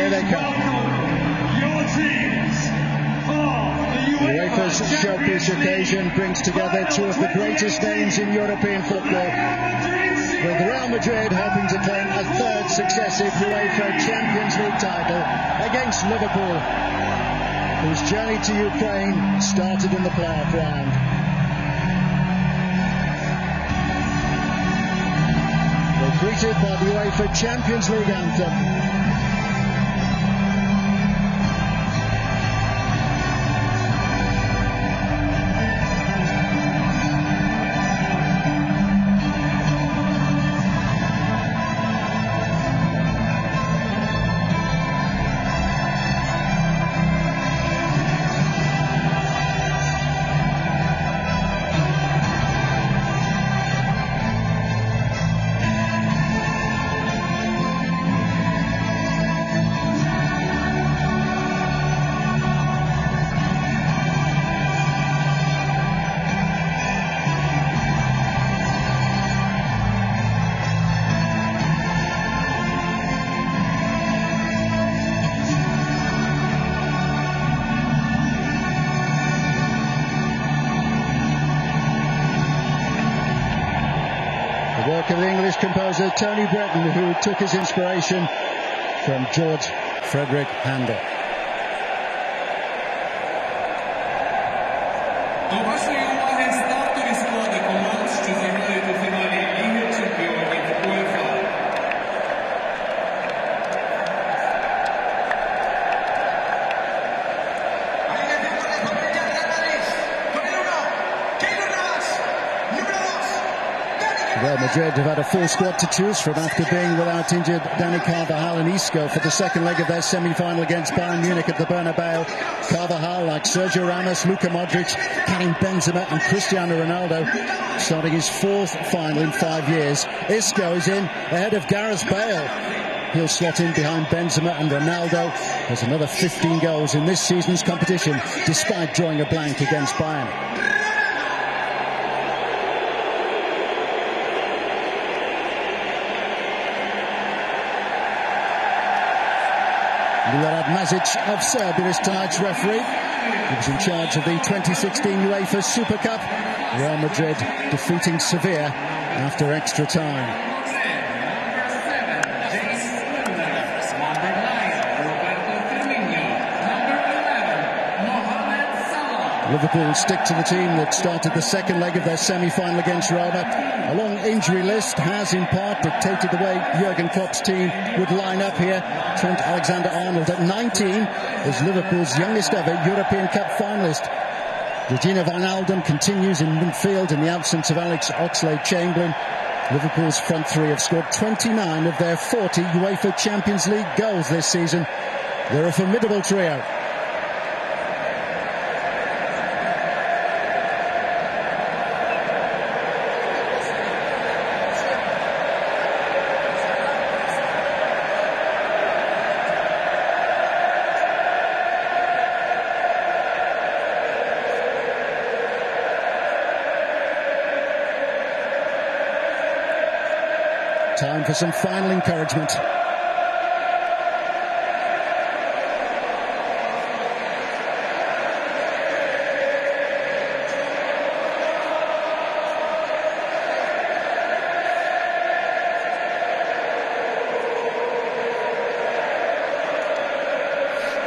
here they come. UEFA's showpiece occasion brings together two of the greatest names in European football, with Real Madrid hoping to claim a third successive UEFA Champions League title against Liverpool, whose journey to Ukraine started in the playoff round. They're greeted by the UEFA Champions League anthem. The work of the English composer Tony Breton, who took his inspiration from George Frederick Handel. Real Madrid have had a full squad to choose from after being without injured Dani Carvajal and Isco for the second leg of their semi-final against Bayern Munich at the Bernabeu. Carvajal, like Sergio Ramos, Luka Modric, Karim Benzema and Cristiano Ronaldo, starting his fourth final in 5 years. Isco is in ahead of Gareth Bale. He'll slot in behind Benzema, and Ronaldo has another 15 goals in this season's competition, despite drawing a blank against Bayern. Milorad Mazic of Serbia is tonight's referee. He was in charge of the 2016 UEFA Super Cup. Real Madrid defeating Sevilla after extra time. Liverpool stick to the team that started the second leg of their semi-final against Roma. A long injury list has in part dictated the way Jurgen Klopp's team would line up here. Trent Alexander-Arnold at 19 is Liverpool's youngest ever European Cup finalist. Georgina Wijnaldum continues in midfield in the absence of Alex Oxlade-Chamberlain. Liverpool's front three have scored 29 of their 40 UEFA Champions League goals this season. They're a formidable trio. Time for some final encouragement.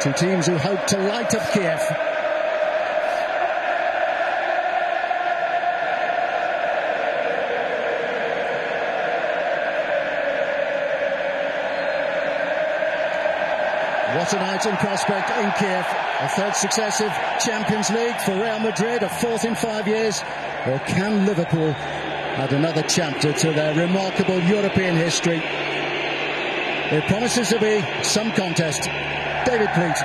Two teams who hope to light up Kiev. What a night in prospect in Kiev. A third successive Champions League for Real Madrid, a fourth in 5 years. Or can Liverpool add another chapter to their remarkable European history? It promises to be some contest. David Pleat.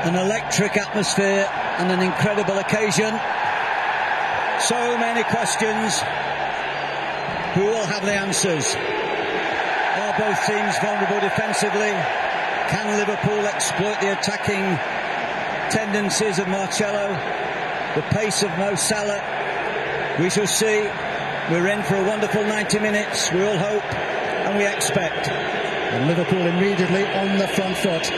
An electric atmosphere and an incredible occasion. So many questions. Who will have the answers? Are both teams vulnerable defensively? Can Liverpool exploit the attacking tendencies of Marcelo? The pace of Mo Salah? We shall see. We're in for a wonderful 90 minutes. We all hope and we expect. And Liverpool immediately on the front foot.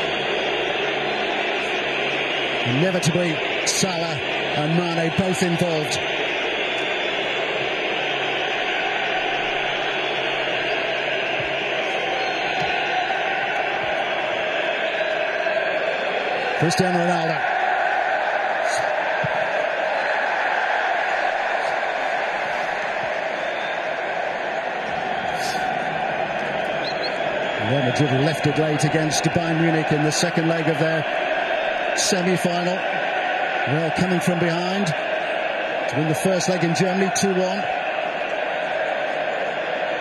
Inevitably, Salah and Mane both involved. Cristiano Ronaldo. Real Madrid left it late against Bayern Munich in the second leg of their semi-final. Well, coming from behind to win the first leg in Germany 2-1.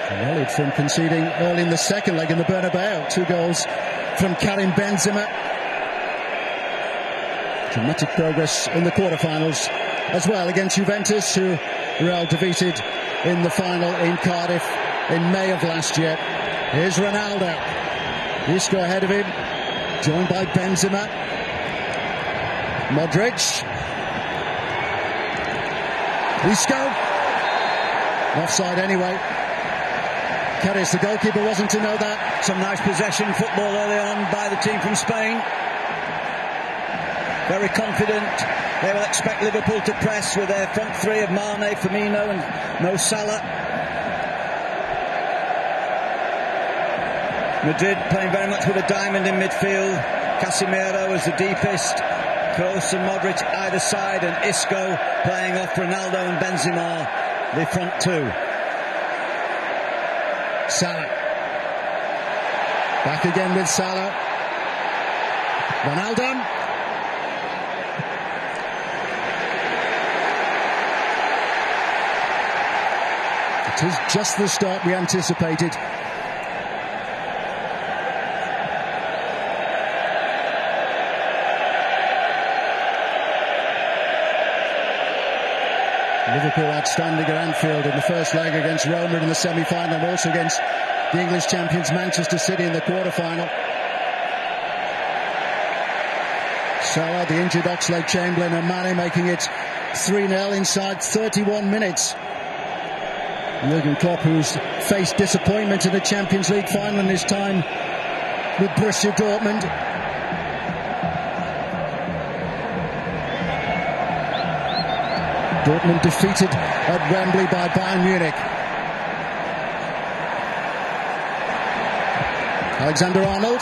Rallied from conceding early in the second leg in the Bernabeu. 2 goals from Karim Benzema. Dramatic progress in the quarterfinals as well against Juventus, who Real defeated in the final in Cardiff in May of last year. Here's Ronaldo. Isco ahead of him, joined by Benzema. Modric. Isco. Offside anyway. Carries the goalkeeper, wasn't to know that. Some nice possession football early on by the team from Spain. Very confident. They will expect Liverpool to press with their front three of Mane, Firmino and Mo Salah. Madrid playing very much with a diamond in midfield. Casemiro as the deepest. Kroos and Modric either side, and Isco playing off Ronaldo and Benzema, the front two. Salah. Back again with Salah. Ronaldo. It is just the start we anticipated. Liverpool outstanding at Anfield in the first leg against Roma in the semi-final, and also against the English champions Manchester City in the quarter-final. Salah, the injured Oxlade-Chamberlain and Mane making it 3-0 inside 31 minutes. Jurgen Klopp, who's faced disappointment in the Champions League final in his time with Borussia Dortmund. Dortmund defeated at Wembley by Bayern Munich. Alexander-Arnold.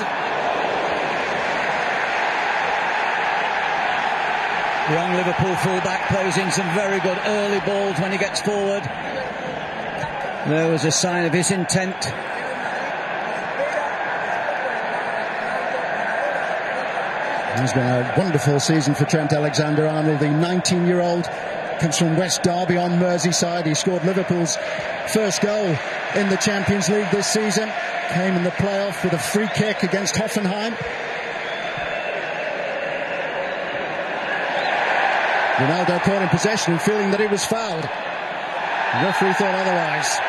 Young Liverpool fullback plays in some very good early balls when he gets forward. There was a sign of his intent. It's been a wonderful season for Trent Alexander-Arnold. The 19-year-old comes from West Derby on Merseyside. He scored Liverpool's first goal in the Champions League this season. Came in the playoff with a free kick against Hoffenheim. Ronaldo caught in possession and feeling that it was fouled. The referee thought otherwise.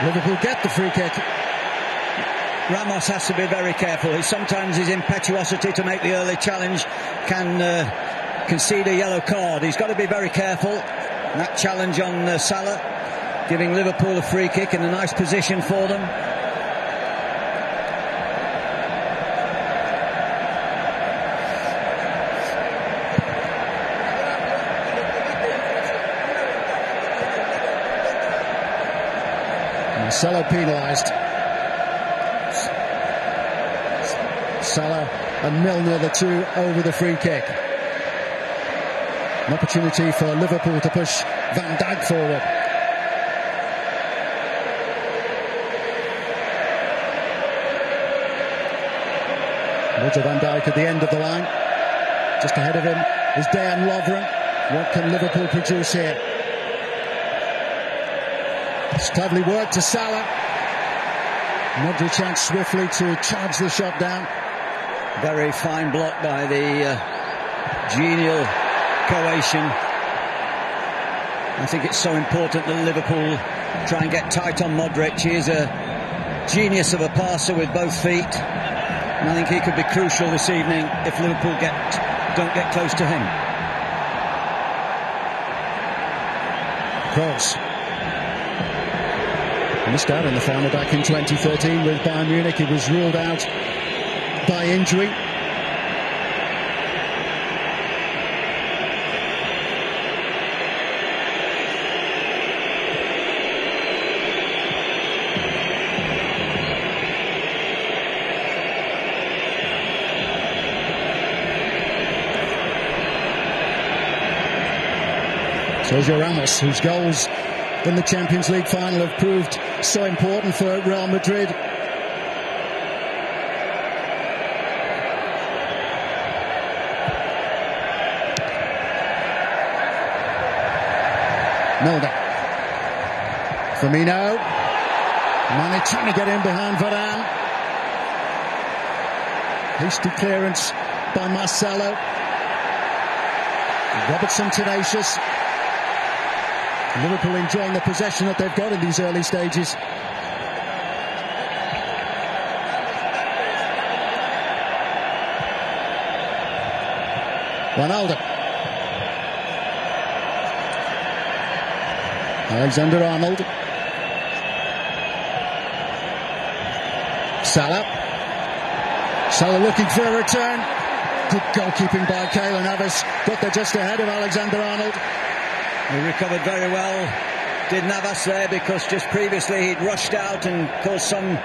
Liverpool get the free kick. Ramos has to be very careful. Sometimes his impetuosity to make the early challenge can concede a yellow card. He's got to be very careful. And that challenge on Salah, giving Liverpool a free kick in a nice position for them. Salah penalised. Salah and Milner, the two over the free kick. An opportunity for Liverpool to push Van Dijk forward. Virgil van Dijk at the end of the line. Just ahead of him is Dejan Lovren. What can Liverpool produce here? It's cleverly worked to Salah. Modric out swiftly to charge the shot down. Very fine block by the genial Croatian. I think it's so important that Liverpool try and get tight on Modric. He is a genius of a passer with both feet, and I think he could be crucial this evening if Liverpool don't get close to him. Kroos. Missed out in the final back in 2013 with Bayern Munich. He was ruled out by injury. Sergio Ramos, whose goals in the Champions League final have proved so important for Real Madrid. Milner. Firmino. Mane trying to get in behind Varane. Hasty clearance by Marcelo. Robertson tenacious. Liverpool enjoying the possession that they've got in these early stages. Ronaldo. Alexander-Arnold. Salah. Salah looking for a return. Good goalkeeping by Keylor Navas. Got there just ahead of Alexander-Arnold. He recovered very well, did Navas there, because just previously he'd rushed out and caused some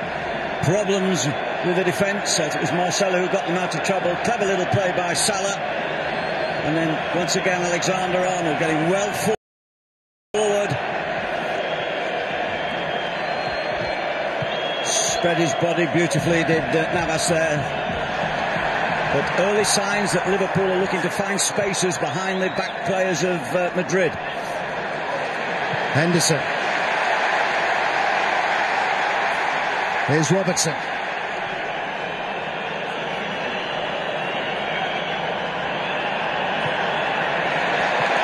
problems with the defence. It was Marcelo who got them out of trouble. Clever little play by Salah. And then once again Alexander-Arnold getting well forward. Spread his body beautifully, did Navas there. But early signs that Liverpool are looking to find spaces behind the back players of Madrid. Henderson. Here's Robertson.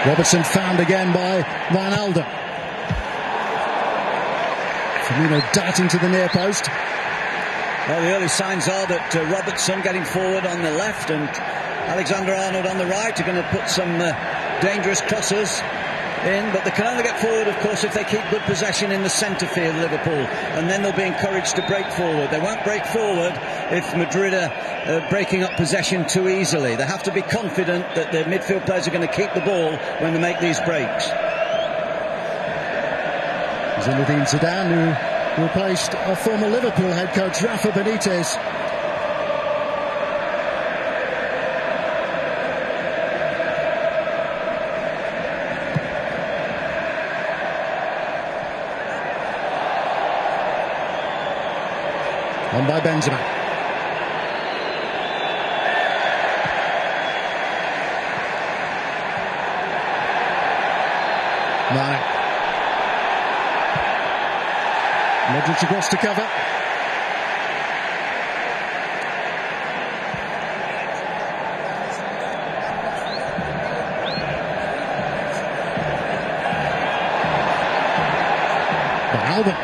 Robertson found again by Ronaldo. Firmino darting to the near post. Well, the early signs are that Robertson getting forward on the left and Alexander-Arnold on the right are going to put some dangerous crosses in, but they can only get forward, of course, if they keep good possession in the centre field, Liverpool, and then they'll be encouraged to break forward. They won't break forward if Madrid are breaking up possession too easily. They have to be confident that their midfield players are going to keep the ball when they make these breaks. Zinedine Zidane, who replaced a former Liverpool head coach, Rafa Benitez. On by Benzema. Mane. Modric across to cover. Ronaldo.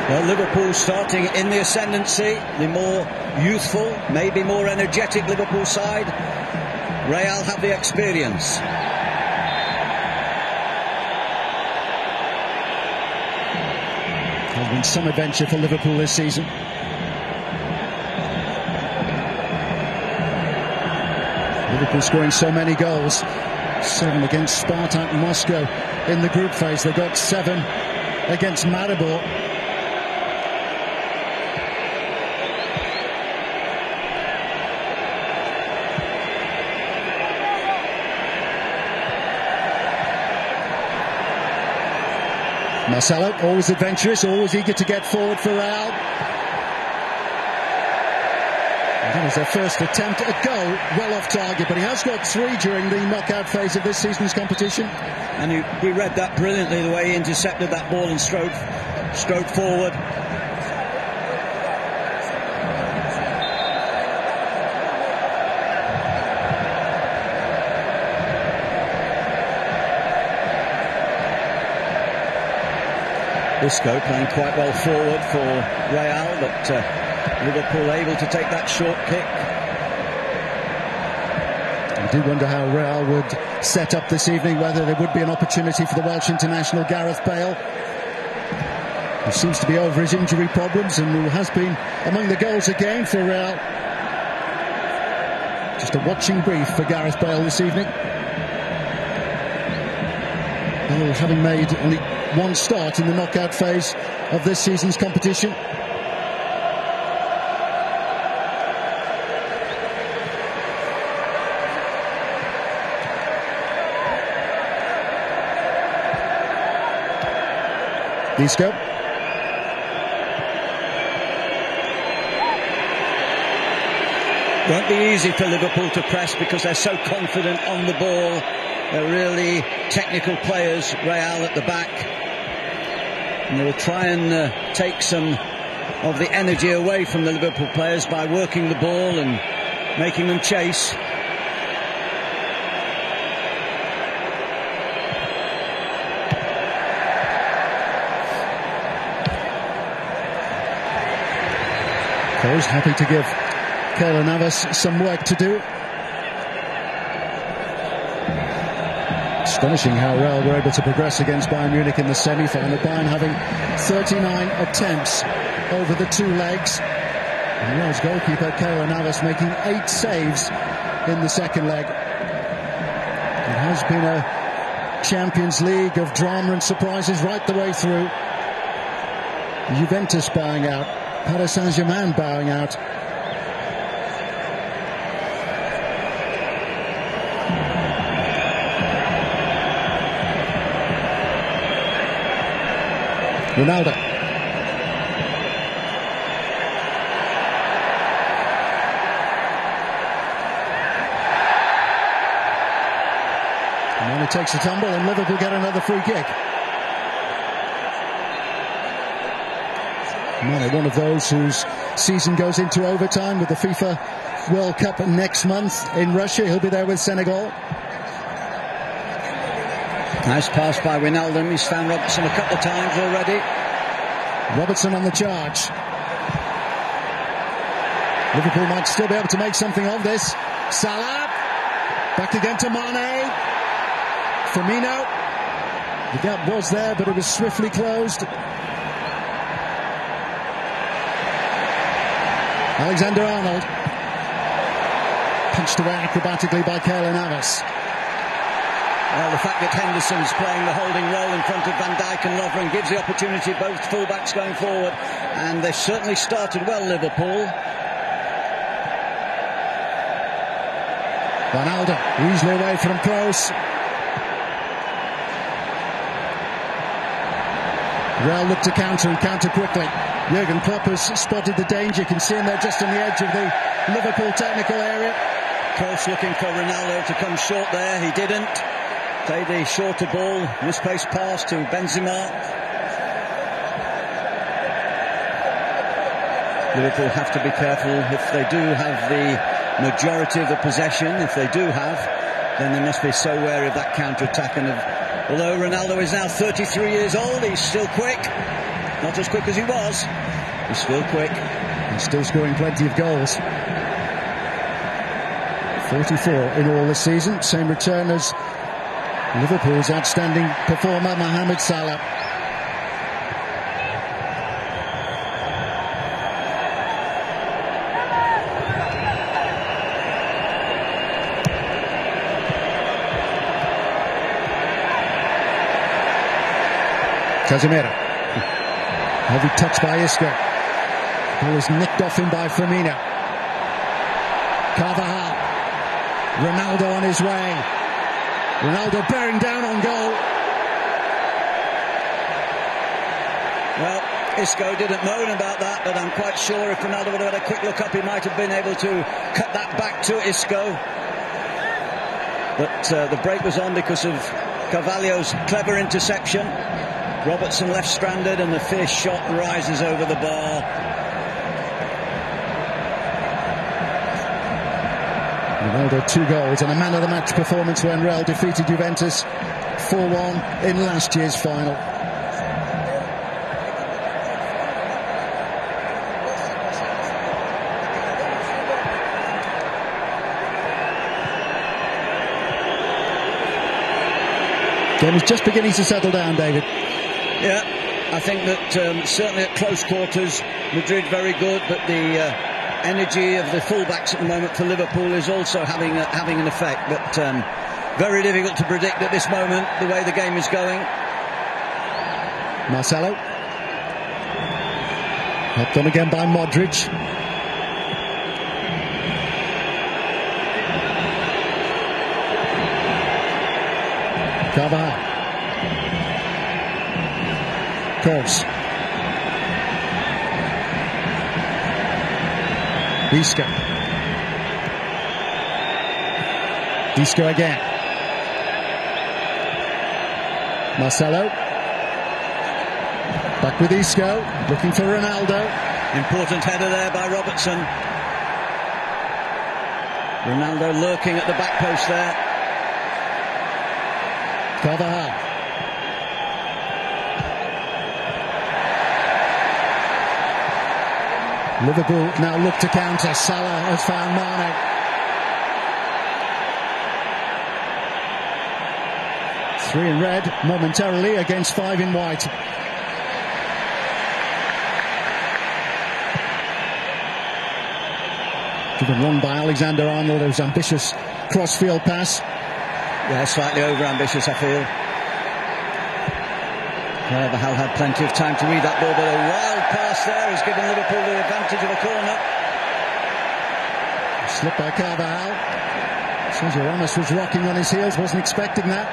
Well, Liverpool starting in the ascendancy, the more youthful, maybe more energetic Liverpool side. Real have the experience. There's been some adventure for Liverpool this season. Liverpool scoring so many goals. 7 against Spartak Moscow in the group phase. They got 7 against Maribor. Marcelo, always adventurous, always eager to get forward for Real. That was their first attempt at a goal, well off target, but he has got 3 during the knockout phase of this season's competition. And he read that brilliantly, the way he intercepted that ball and strode forward. Isco playing quite well forward for Real, but Liverpool able to take that short kick. do wonder how Real would set up this evening, whether there would be an opportunity for the Welsh international Gareth Bale, who seems to be over his injury problems and who has been among the goals again for Real. Just a watching brief for Gareth Bale this evening. Bale having made only one start in the knockout phase of this season's competition. Isco. Won't be easy for Liverpool to press because they're so confident on the ball. They're really technical players, Real at the back. And they will try and take some of the energy away from the Liverpool players by working the ball and making them chase. Always happy to give Keylor Navas some work to do. Astonishing how Real were able to progress against Bayern Munich in the semi-final. Bayern having 39 attempts over the two legs. And Real's goalkeeper Keylor Navas making 8 saves in the second leg. It has been a Champions League of drama and surprises right the way through. Juventus bowing out. Paris Saint-Germain bowing out. Ronaldo. And then it takes a tumble and Liverpool get another free kick. Mane, one of those whose season goes into overtime with the FIFA World Cup next month in Russia. He'll be there with Senegal. Nice pass by Wijnaldum. He's found Robertson a couple of times already. Robertson on the charge. Liverpool might still be able to make something of this. Salah. Back again to Mane. Firmino. The gap was there, but it was swiftly closed. Alexander-Arnold. Punched away acrobatically by Keylor Navas. Well, the fact that Henderson's playing the holding role in front of Van Dijk and Lovren gives the opportunity to both fullbacks going forward. And they've certainly started well, Liverpool. Ronaldo easily away from close. Real look to counter and counter quickly. Jurgen Klopp has spotted the danger. You can see him there just on the edge of the Liverpool technical area. Kroos looking for Ronaldo to come short there. He didn't. Played the shorter ball, misplaced pass to Benzema. Liverpool have to be careful if they do have the majority of the possession. If they do have, then they must be so wary of that counter-attack. And although Ronaldo is now 33 years old, he's still quick. Not as quick as he was. He's still quick. And still scoring plenty of goals. 44 in all this season. Same return as Liverpool's outstanding performer, Mohamed Salah. Casemiro. Heavy touch by Isco. Ball is nicked off him by Firmino. Carvajal. Ronaldo on his way. Ronaldo bearing down on goal. Well, Isco didn't moan about that, but I'm quite sure if Ronaldo would have had a quick look up, he might have been able to cut that back to Isco. But the break was on because of Carvalho's clever interception. Robertson left stranded and the fierce shot rises over the bar. Ronaldo 2 goals and a man of the match performance when Real defeated Juventus 4-1 in last year's final. Game is just beginning to settle down, David. Yeah, I think that certainly at close quarters, Madrid very good, but the energy of the fullbacks at the moment for Liverpool is also having an effect. But very difficult to predict at this moment the way the game is going. Marcelo. Helped on again by Madrid. Carvajal. Cross. Isco. Isco again. Marcelo. Back with Isco. Looking for Ronaldo. Important header there by Robertson. Ronaldo lurking at the back post there. Carvajal. Liverpool now look to counter. Salah has found Mane. 3 in red momentarily against 5 in white. Given wrong by Alexander-Arnold. It was ambitious cross-field pass. Yeah, slightly over-ambitious, I feel. Carvajal had plenty of time to read that ball, but a wild pass there has given Liverpool the advantage of a corner. Slip by Carvajal. Sergio Ramos was rocking on his heels, wasn't expecting that.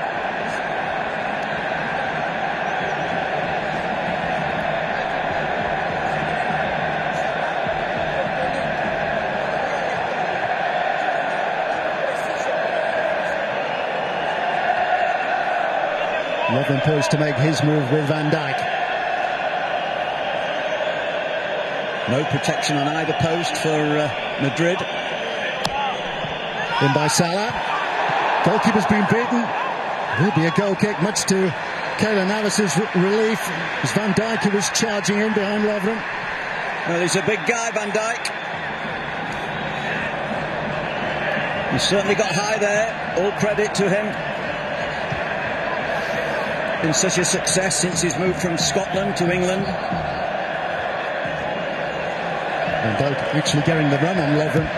Lovren poised to make his move with Van Dijk. No protection on either post for Madrid. In by Salah. Goalkeeper's been beaten. Will be a goal kick, much to Keylor Navas's relief. As Van Dijk who was charging in behind Lovren. Well, he's a big guy, Van Dijk. He's certainly got high there. All credit to him. Been such a success since he's moved from Scotland to England. Van Dijk actually getting the run on Lovren.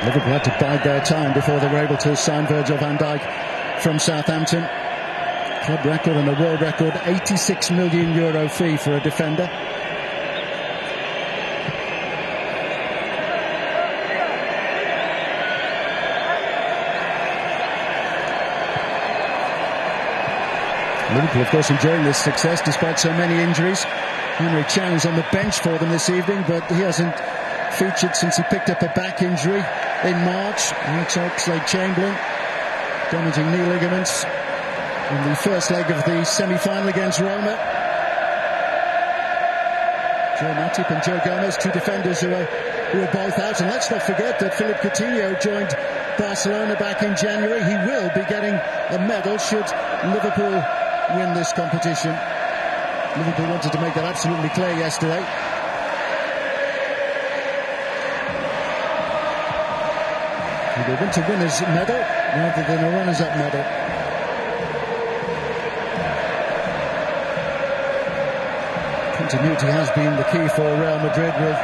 Liverpool had to bide their time before they were able to sign Virgil van Dijk from Southampton. Club record and a world record, €86 million fee for a defender. Liverpool, of course, enjoying this success despite so many injuries. Henry Chang's on the bench for them this evening, but he hasn't featured since he picked up a back injury in March. Oxlade-Chamberlain, damaging knee ligaments in the first leg of the semi-final against Roma. Joe Matip and Joe Gomez, two defenders who are both out. And let's not forget that Philippe Coutinho joined Barcelona back in January. He will be getting a medal should Liverpool win this competition. Liverpool wanted to make that absolutely clear yesterday. They want a winner's medal rather than a runners-up medal. Continuity has been the key for Real Madrid with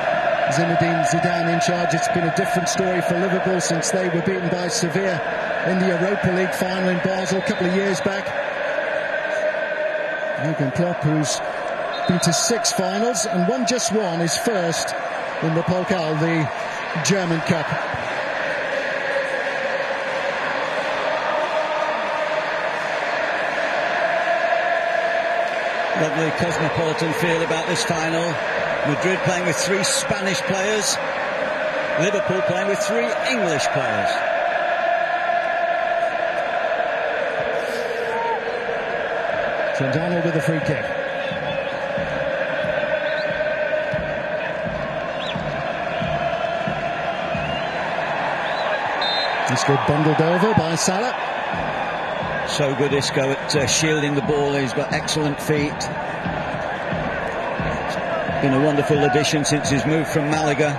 Zinedine Zidane in charge. It's been a different story for Liverpool since they were beaten by Sevilla in the Europa League final in Basel a couple of years back. Jurgen Klopp, who's been to 6 finals and won just one, is first in the Pokal, the German Cup. Lovely cosmopolitan feel about this final. Madrid playing with 3 Spanish players. Liverpool playing with 3 English players. Trent Arnold with a free kick. This good bundled over by Salah. So good, Isco, at shielding the ball. He's got excellent feet. Been a wonderful addition since his move from Malaga.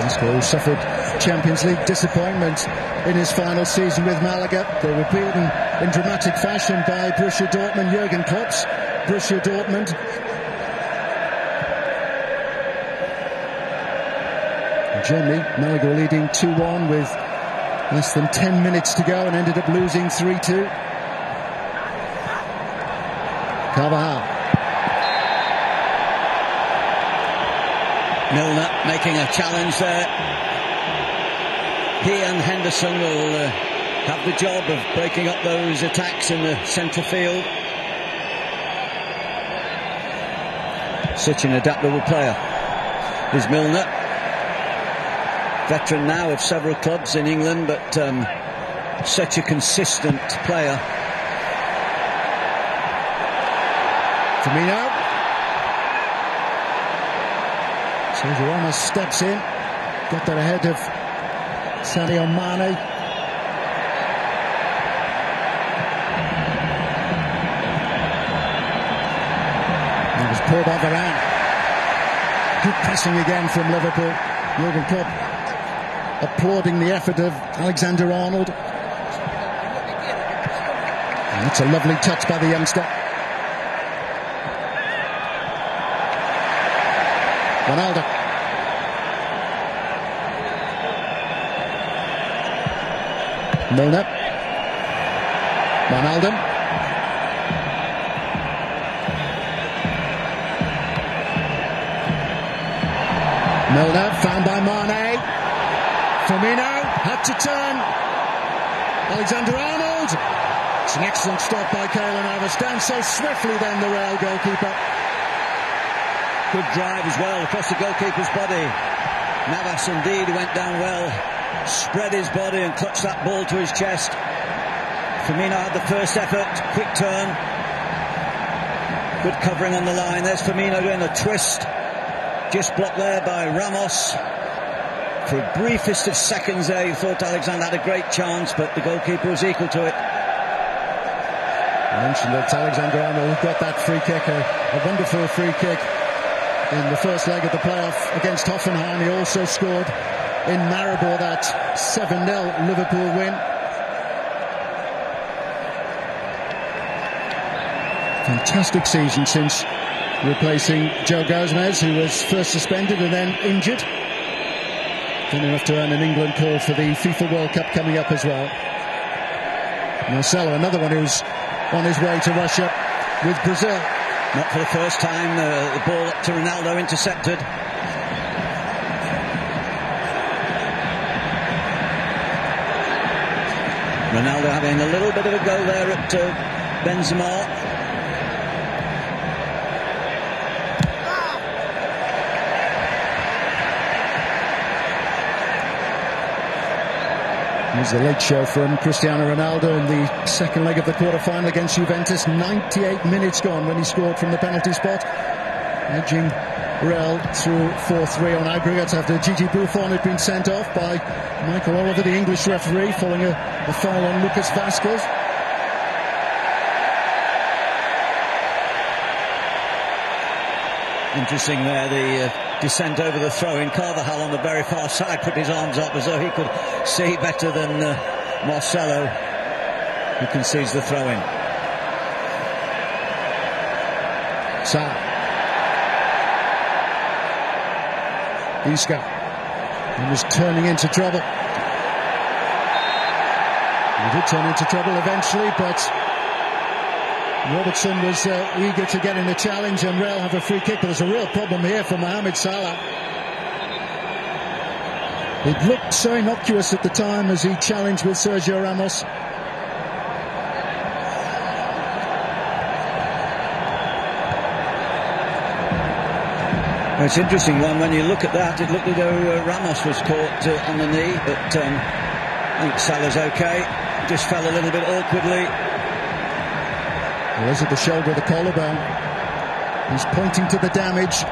Isco suffered Champions League disappointment in his final season with Malaga. They were beaten in dramatic fashion by Borussia Dortmund, Jurgen Klopp's Borussia Dortmund. In Germany, Malaga were leading 2-1 with less than 10 minutes to go and ended up losing 3-2. Carvajal. Milner making a challenge there. He and Henderson will have the job of breaking up those attacks in the centre field. Such an adaptable player is Milner. Veteran now of several clubs in England, but such a consistent player. Firmino. Sergio Ramos steps in, got that ahead of Sadio Mane. It was pulled by Varane. Good pressing again from Liverpool. Jurgen Klopp applauding the effort of Alexander-Arnold. And that's a lovely touch by the youngster. Ronaldo. Milner. Ronaldo. Milner found by Mane. Firmino had to turn. Alexander-Arnold. It's an excellent stop by Keylor Navas. Down so swiftly then, the Real goalkeeper. Good drive as well across the goalkeeper's body. Navas indeed went down well, spread his body and clutched that ball to his chest. Firmino had the first effort, quick turn. Good covering on the line. There's Firmino doing a twist. Just blocked there by Ramos. For a briefest of seconds there, you thought Alexander had a great chance, but the goalkeeper was equal to it. I mentioned that Alexander-Arnold got that free kick, a wonderful free kick in the first leg of the playoff against Hoffenheim. He also scored in Maribor that 7-0 Liverpool win. Fantastic season since replacing Joe Gomez, who was first suspended and then injured. Then enough to earn an England call for the FIFA World Cup coming up as well. Marcelo, another one who's on his way to Russia with Brazil. Not for the first time, the ball up to Ronaldo intercepted. Ronaldo having a little bit of a go there at Benzema. Here's the late show from Cristiano Ronaldo in the second leg of the quarter-final against Juventus. 98 minutes gone when he scored from the penalty spot, edging Real through 4-3 on aggregate after Gigi Buffon had been sent off by Michael Oliver, the English referee, following a foul on Lucas Vazquez. Interesting there, the descent over the throw-in. Carvajal on the very far side put his arms up as though he could see better than Marcelo, who concedes the throw-in. Sa. Isco. He was turning into trouble. He did turn into trouble eventually, but Robertson was eager to get in the challenge, and Real have a free kick, but there's a real problem here for Mohamed Salah. It looked so innocuous at the time as he challenged with Sergio Ramos. It's an interesting one. When you look at that, it looked as though Ramos was caught on the knee, but I think Salah's okay. Just fell a little bit awkwardly. Well, is it the shoulder of the collarbone? He's pointing to the damage.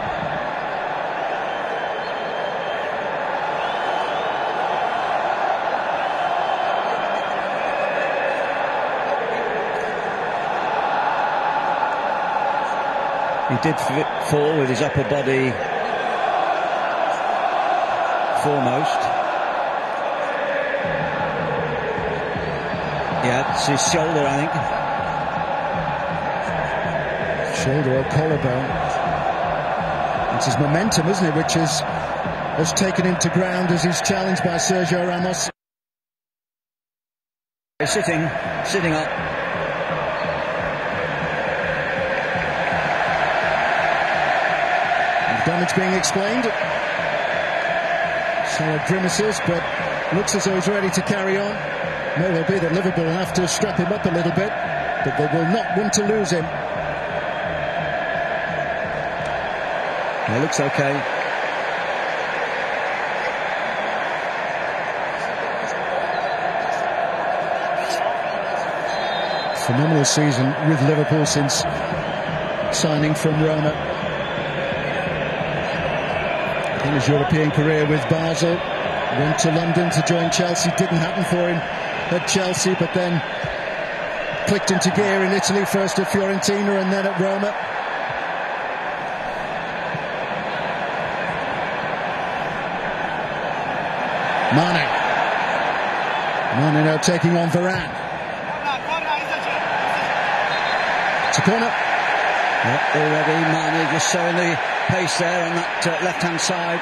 He did fall with his upper body foremost. Yeah, it's his shoulder, I think. Shoulder or collarbone. It's his momentum, isn't it, which has taken him to ground as he's challenged by Sergio Ramos. Sitting up. Damage being explained. Solid grimaces, but looks as though he's ready to carry on. May well be that Liverpool will have to strap him up a little bit, but they will not want to lose him. It looks okay. Phenomenal season with Liverpool since signing from Roma. In his European career with Basel, went to London to join Chelsea. Didn't happen for him at Chelsea, but then clicked into gear in Italy, first at Fiorentina and then at Roma. Mane now taking on Varane. It's a corner. Already Mane just showing the pace there on that left-hand side.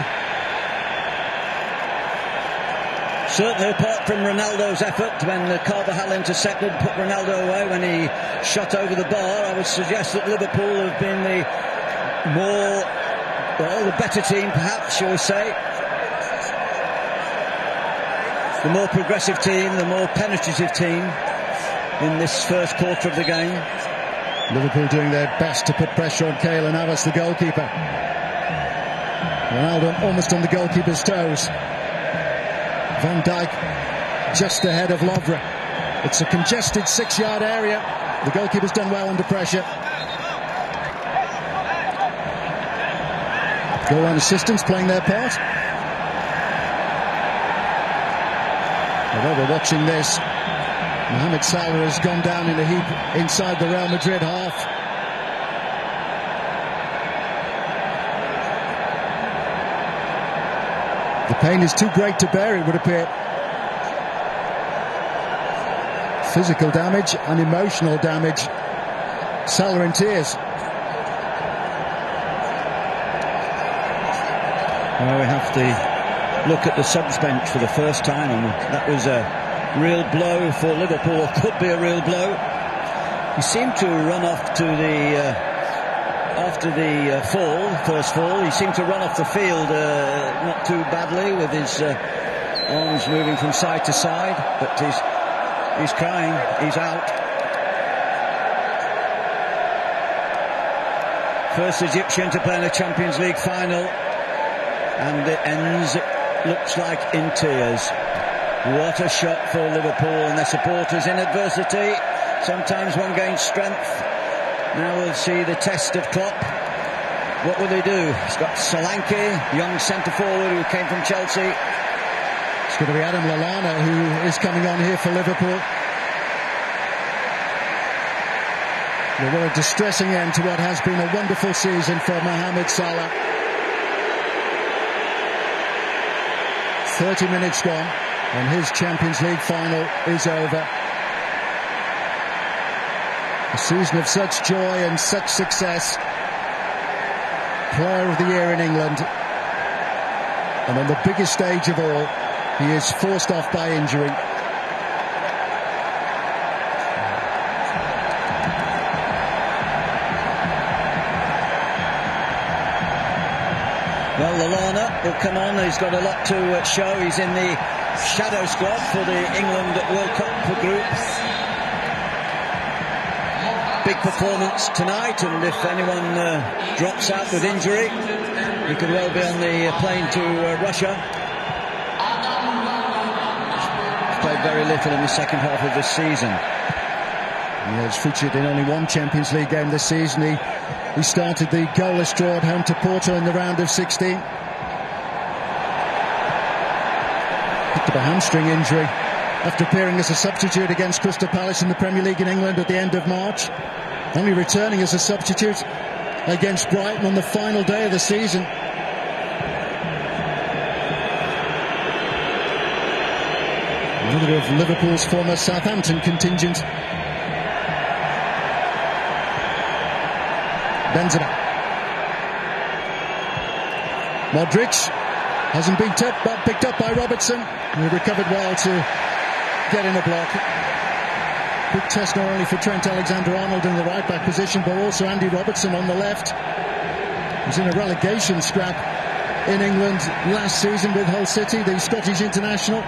Certainly, apart from Ronaldo's effort when Carvajal intercepted, put Ronaldo away when he shot over the bar, I would suggest that Liverpool have been the better team, perhaps, shall we say. The more progressive team, the more penetrative team in this first quarter of the game. Liverpool doing their best to put pressure on Keylor Navas, the goalkeeper. Ronaldo almost on the goalkeeper's toes. Van Dijk just ahead of Lovren. It's a congested 6-yard area. The goalkeeper's done well under pressure. Goal line assistants playing their part. Although we're watching this, Mohamed Salah has gone down in a heap inside the Real Madrid half. The pain is too great to bear, it would appear. Physical damage and emotional damage. Salah in tears. Well, we have to look at the subs bench for the first time, and that was a real blow for Liverpool, or could be a real blow. He seemed to run off to the after the first fall, he seemed to run off the field not too badly, with his arms moving from side to side, but he's crying, he's out. First Egyptian to play in a Champions League final, and it ends, it looks like, in tears. What a shot for Liverpool and their supporters in adversity. Sometimes one gains strength. Now we'll see the test of Klopp. What will they do? He's got Solanke, young centre-forward who came from Chelsea. It's going to be Adam Lallana who is coming on here for Liverpool. Well, what a distressing end to what has been a wonderful season for Mohamed Salah. 30 minutes gone, and his Champions League final is over. A season of such joy and such success. Player of the Year in England. And on the biggest stage of all, he is forced off by injury. Well, Lallana will come on. He's got a lot to show. He's in the shadow squad for the England World Cup for groups. Big performance tonight, and if anyone drops out with injury, he could well be on the plane to Russia. He's played very little in the second half of this season. He has featured in only one Champions League game this season. He started the goalless draw at home to Porto in the round of 16. Picked up a hamstring injury after appearing as a substitute against Crystal Palace in the Premier League in England at the end of March. Only returning as a substitute against Brighton on the final day of the season. Another of Liverpool's former Southampton contingent. Benzema. Modric hasn't been picked up by Robertson. He recovered well to get in a block. Big test not only for Trent Alexander-Arnold in the right-back position, but also Andy Robertson on the left. He was in a relegation scrap in England last season with Hull City, the Scottish international.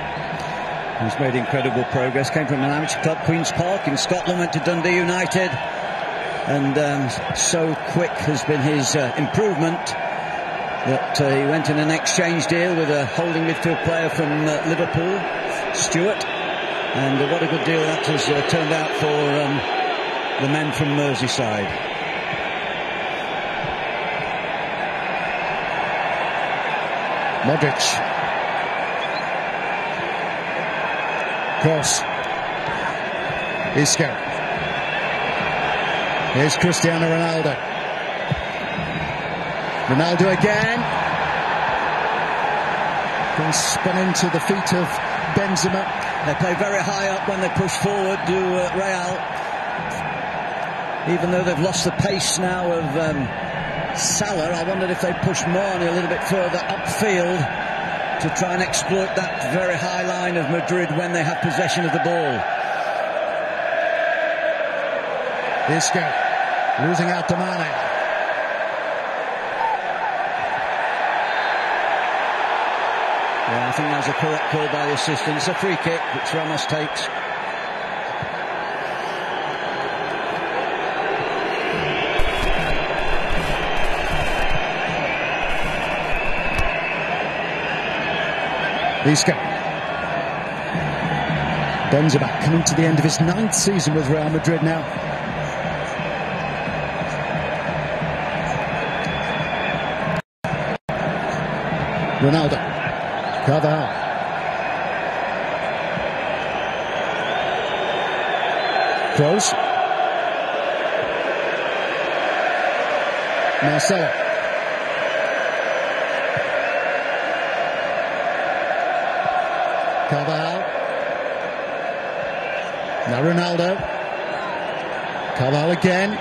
He's made incredible progress. Came from an amateur club, Queen's Park in Scotland, went to Dundee United, and so quick has been his improvement that he went in an exchange deal with a holding midfield player from Liverpool, Stewart, and what a good deal that has turned out for the men from Merseyside. Modric. Cross. Isco. Here's Cristiano Ronaldo. Ronaldo again. Been spun into the feet of Benzema. They play very high up when they push forward, do Real. Even though they've lost the pace now of Salah, I wondered if they pushed Mane a little bit further upfield to try and exploit that very high line of Madrid when they have possession of the ball. Isco losing out to Mane. Yeah, I think that was a correct call by the assistant. It's a free kick which Ramos takes. Isco. Benzema coming to the end of his 9th season with Real Madrid now. Ronaldo. Carvajal. Kroos. Marcelo. Carvajal. Now Ronaldo. Carvajal again.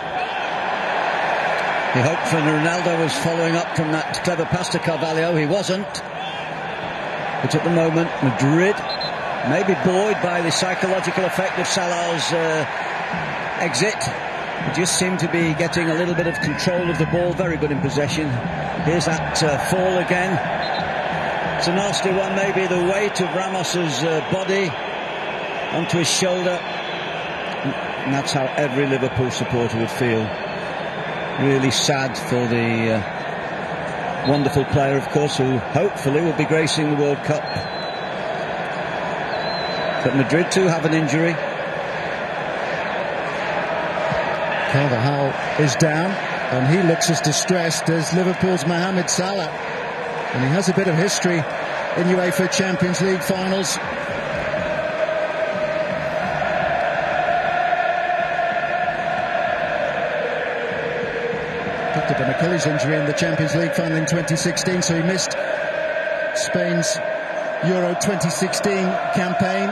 He hoped when Ronaldo was following up from that clever pass to Carvalho. He wasn't. But at the moment, Madrid, maybe buoyed by the psychological effect of Salah's exit, just seem to be getting a little bit of control of the ball. Very good in possession. Here's that fall again. It's a nasty one, maybe the weight of Ramos's body onto his shoulder. And that's how every Liverpool supporter would feel. Really sad for the wonderful player, of course, who hopefully will be gracing the World Cup. But Madrid too have an injury. Carvajal is down, and he looks as distressed as Liverpool's Mohamed Salah. And he has a bit of history in UEFA Champions League finals. Picked up an Achilles injury in the Champions League final in 2016, so he missed Spain's Euro 2016 campaign.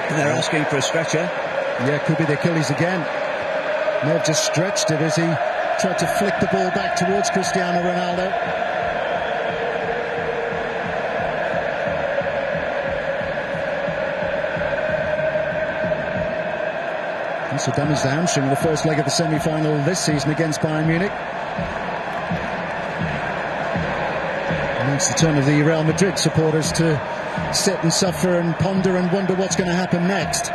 They're asking for a stretcher. Yeah, could be the Achilles again. May have just stretched it as he tried to flick the ball back towards Cristiano Ronaldo. Also damaged the hamstring in the first leg of the semi-final this season against Bayern Munich. And it's the turn of the Real Madrid supporters to sit and suffer and ponder and wonder what's going to happen next.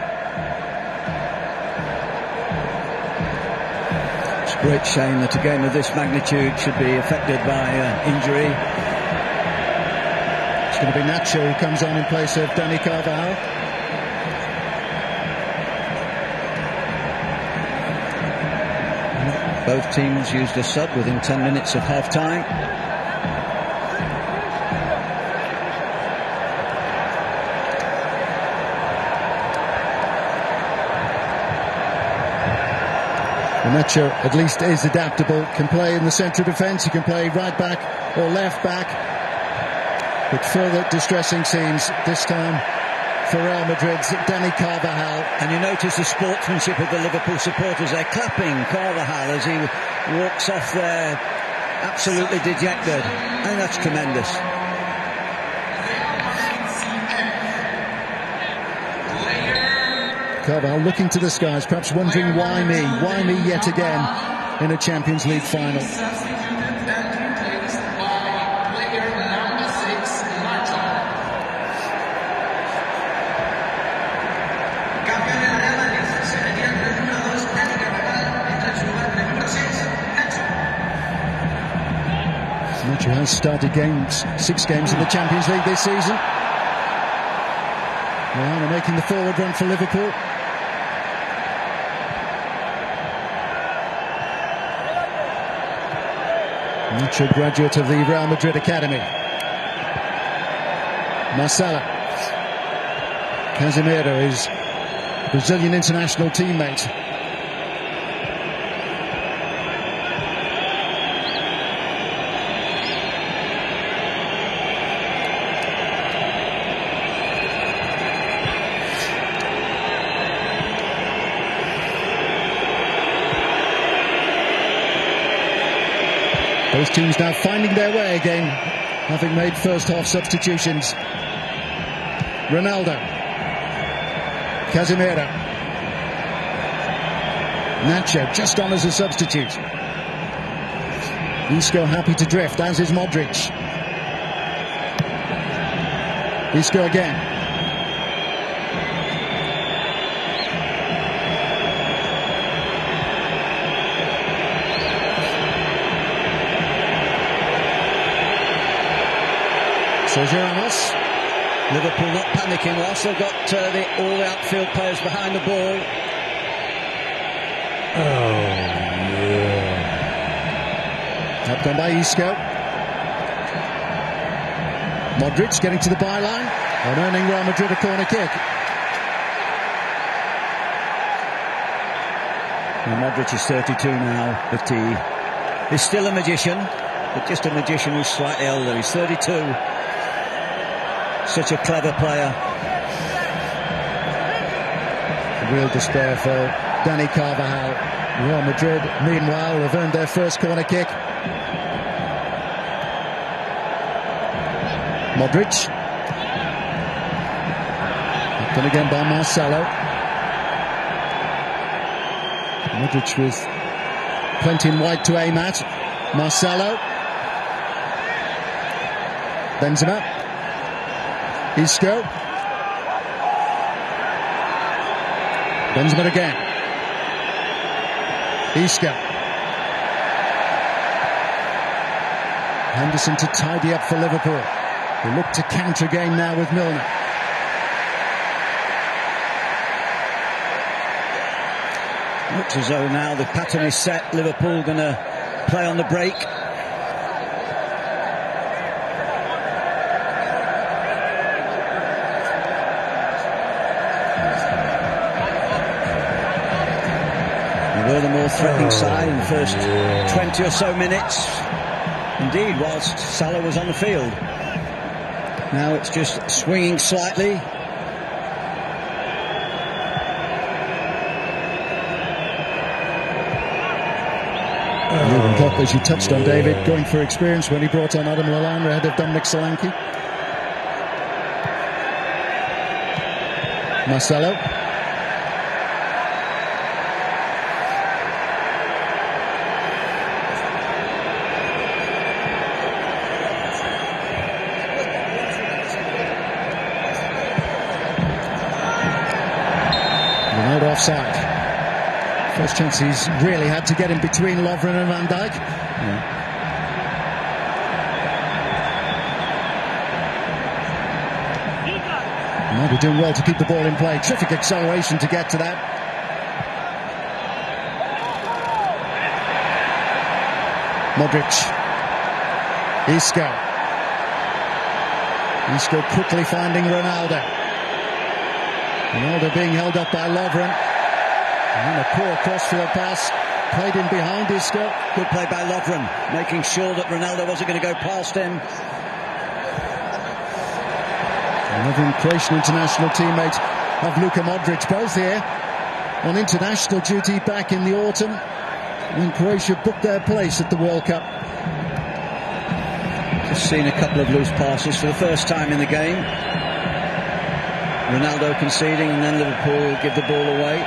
It's a great shame that a game of this magnitude should be affected by injury. It's going to be Nacho who comes on in place of Dani Carvajal. Both teams used a sub within 10 minutes of half-time. Nacho at least is adaptable, can play in the centre of defence, he can play right back or left back. But further distressing scenes this time for Real Madrid's Dani Carvajal. And you notice the sportsmanship of the Liverpool supporters. They're clapping Carvajal as he walks off there, absolutely dejected. I think that's tremendous. Carvajal looking to the skies, perhaps wondering why me yet again in a Champions League final. Nacho has started 6 games in the Champions League this season. Now making the forward run for Liverpool. Nacho, graduate of the Real Madrid Academy. Marcelo. Casemiro, his Brazilian international teammate. Both teams now finding their way again, having made first half substitutions. Ronaldo. Casemiro. Nacho just on as a substitute. Isco happy to drift, as is Modric. Isco again. Sergio Ramos. Liverpool not panicking whilst they've got all the outfield players behind the ball. Oh, yeah. Tapped on by Isco. Modric getting to the byline and earning Real Madrid a corner kick. Well, Modric is 32 now, but he is still a magician, but just a magician who's slightly older. He's 32. Such a clever player. Real despair for Dani Carvajal. Real Madrid, meanwhile, have earned their first corner kick. Modric. Done again by Marcelo. Modric with plenty in white to aim at. Marcelo. Benzema. Isco. Benzema again. Isco. Henderson to tidy up for Liverpool. They look to counter again now with Milner. Looks as though now the pattern is set. Liverpool going to play on the break. Were the more threatening side in the first 20 or so minutes. Indeed, whilst Salah was on the field. Now it's just swinging slightly. Jurgen Klopp, as you touched on, David, going for experience when he brought on Adam Lallana ahead of Dominic Solanke. Marcelo. Ronaldo offside. First chance he's really had to get in between Lovren and Van Dijk. Ronaldo doing well to keep the ball in play. Terrific acceleration to get to that. Modric. Isco quickly finding Ronaldo. Ronaldo being held up by Lovren. And a poor crossfield pass. Played in behind Isco. Good play by Lovren, making sure that Ronaldo wasn't going to go past him. Another Croatian international teammate of Luka Modric, both here on international duty back in the autumn when Croatia booked their place at the World Cup. Just seen a couple of loose passes for the first time in the game. Ronaldo conceding, and then Liverpool give the ball away.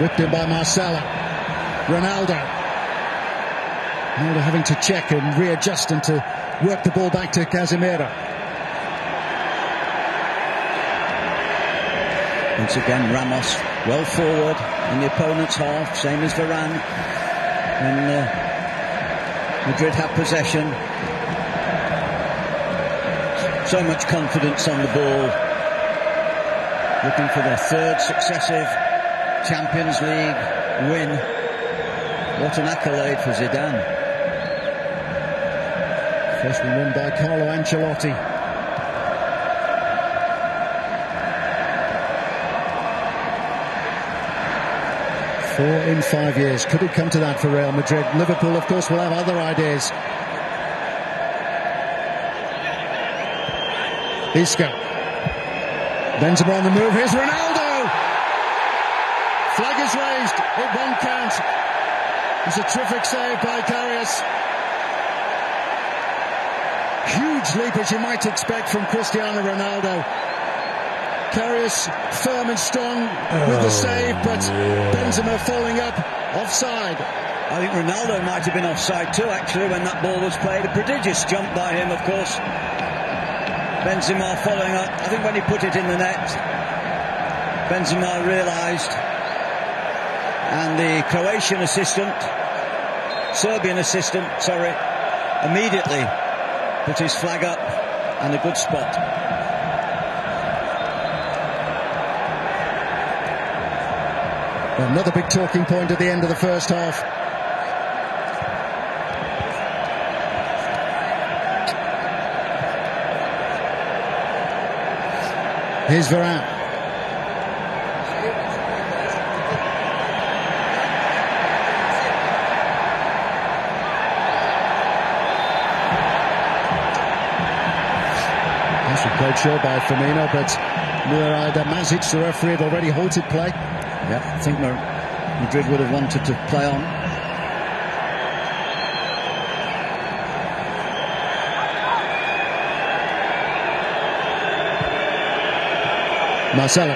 Whipped in by Marcelo. Ronaldo having to check and readjust and to work the ball back to Casemiro. Once again, Ramos well forward in the opponent's half, same as Varane. And Madrid have possession. So much confidence on the ball. Looking for their third successive Champions League win. What an accolade for Zidane. First one won by Carlo Ancelotti. Four in 5 years. Could it come to that for Real Madrid? Liverpool, of course, will have other ideas. Isco. Benzema on the move. Here's Ronaldo. Flag is raised. It won't count. It's a terrific save by Karius. Huge leap, as you might expect from Cristiano Ronaldo. Karius firm and strong with the save, but Benzema falling up offside. I think Ronaldo might have been offside too, actually, when that ball was played. A prodigious jump by him, of course. Benzema following up. I think when he put it in the net, Benzema realised, and the Croatian assistant, Serbian assistant, sorry, immediately put his flag up, and a good spot. Another big talking point at the end of the first half. Here's Varane. That's a great show by Firmino, but Murada Mazic, the referee, had already halted play. Yeah, I think Madrid would have wanted to play on. Marcelo.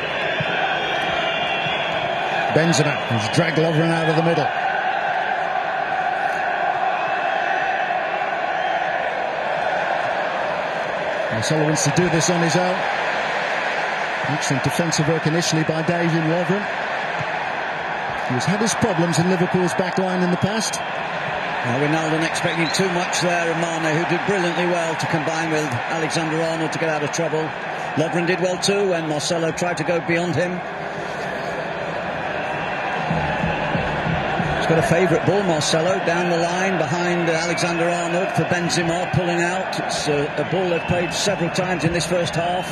Benzema has dragged Lovren out of the middle. Marcelo wants to do this on his own. Excellent defensive work initially by David Lovren. He's had his problems in Liverpool's back line in the past. Ronaldo expecting too much there, and Mane, who did brilliantly well to combine with Alexander-Arnold to get out of trouble. Lovren did well too when Marcelo tried to go beyond him. He's got a favourite ball, Marcelo, down the line behind Alexander-Arnold for Benzema pulling out. It's a ball they've played several times in this first half.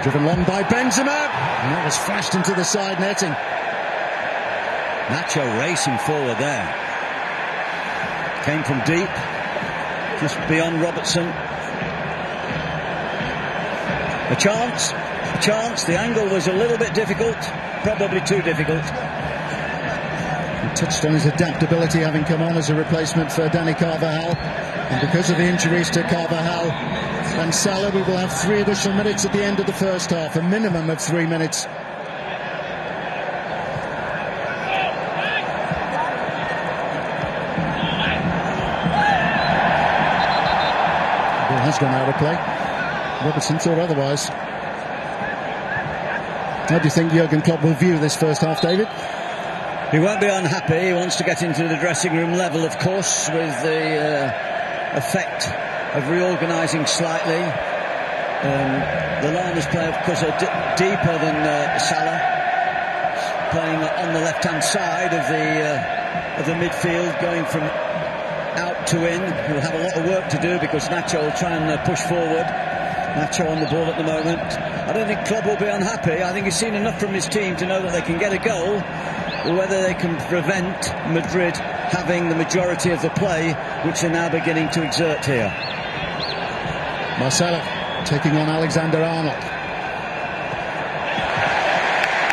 Driven long by Benzema, and that was flashed into the side netting. Nacho racing forward there. Came from deep, just beyond Robertson. A chance. The angle was a little bit difficult, probably too difficult. He touched on his adaptability, having come on as a replacement for Dani Carvajal. And because of the injuries to Carvajal and Salah, we will have 3 additional minutes at the end of the first half, a minimum of 3 minutes. Has gone out of play. Robertson thought otherwise. How do you think Jurgen Klopp will view this first half, David? He won't be unhappy. He wants to get into the dressing room level, of course, with the effect of reorganising slightly. Lallana's play, of course, deeper than Salah, playing on the left-hand side of the of the midfield, going from out to in. He'll have a lot of work to do because Nacho will try and push forward. Nacho on the ball at the moment. I don't think Klopp will be unhappy. I think he's seen enough from his team to know that they can get a goal, or whether they can prevent Madrid having the majority of the play, which they're now beginning to exert here. Marcelo taking on Alexander-Arnold.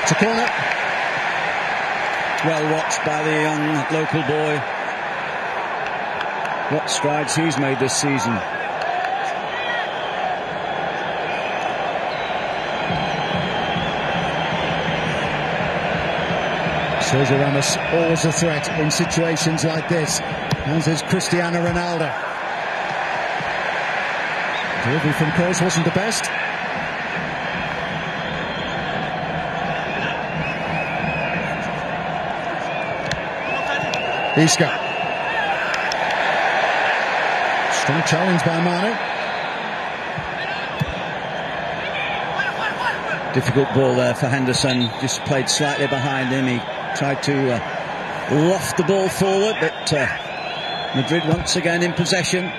It's a corner. Well watched by the young local boy. What strides he's made this season. Sergio Ramos, always a threat in situations like this, as is Cristiano Ronaldo. Delivery from Kroos wasn't the best. Isco. Strong challenge by Mane. Difficult ball there for Henderson, just played slightly behind him. He tried to loft the ball forward, but Madrid once again in possession.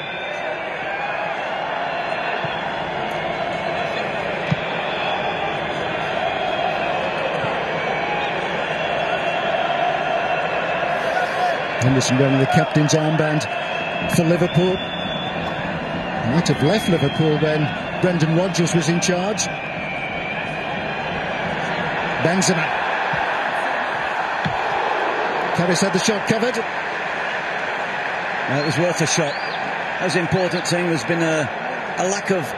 Henderson wearing the captain's armband for Liverpool. He might have left Liverpool when Brendan Rodgers was in charge. Benzema. Karius had the shot covered. Well, it was worth a shot. The most important thing, there's been a lack of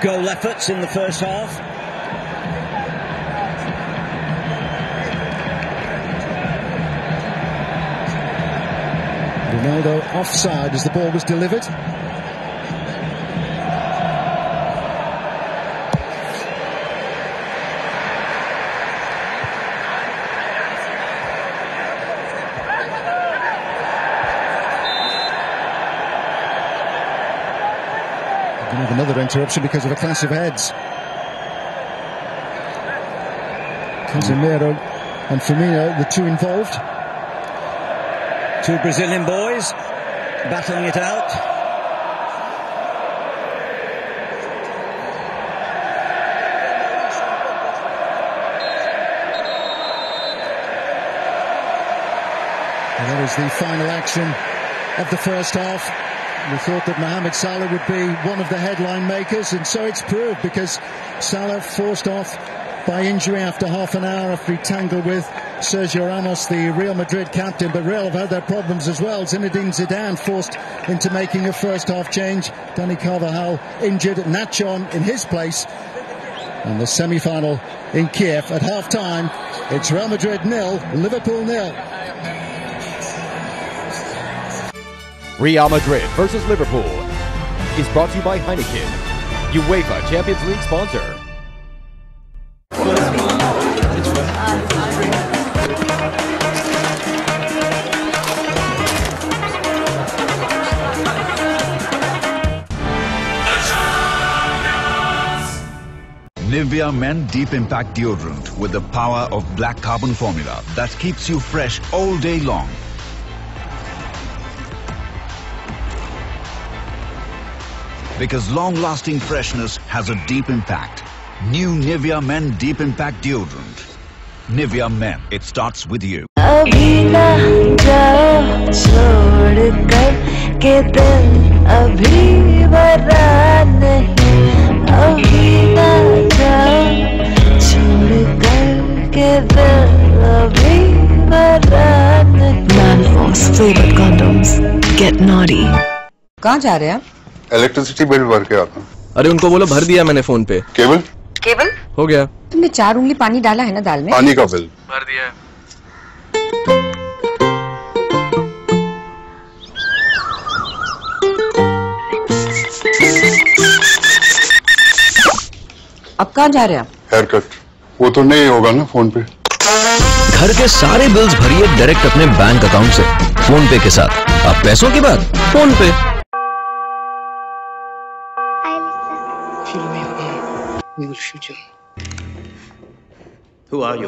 goal efforts in the first half. Ronaldo offside as the ball was delivered. We're going to have another interruption because of a clash of heads. Casemiro and Firmino, the two involved. Two Brazilian boys battling it out. And that is the final action of the first half. We thought that Mohamed Salah would be one of the headline makers, and so it's proved, because Salah forced off by injury after half an hour after he tangled with Sergio Ramos, the Real Madrid captain. But Real have had their problems as well. Zinedine Zidane forced into making a first half change. Dani Carvajal injured, Nacho in his place. And the semi-final in Kiev at half time, it's Real Madrid 0, Liverpool 0. Real Madrid versus Liverpool is brought to you by Heineken, UEFA Champions League sponsor. Nivea Men Deep Impact Deodorant with the power of black carbon formula that keeps you fresh all day long. Because long-lasting freshness has a deep impact. New Nivea Men Deep Impact Deodorant. Nivea Men, it starts with you. अभी ना जाओ छोड़ कर के दिल अभी भरा नहीं अभी ना जाओ छोड़ कर के दिल अभी भरा नहीं Manforce flavored condoms get naughty कहाँ जा रहे हैं आप? इलेक्ट्रिसिटी बिल भर के आता हूँ। अरे उनको बोलो भर दिया मैंने फोन पे। केबल हो गया। तुमने 4 उंगली पानी डाला है ना दाल में? पानी का बिल भर दिया है। अब कहाँ जा रहे हैं आप? हेयर कट वो तो नहीं होगा ना फोन पे। घर के सारे बिल्स भरिए डायरेक्ट अपने बैंक अकाउंट से फोन पे के साथ। अब पैसों की बात फोन पे। We will shoot you. Who are you?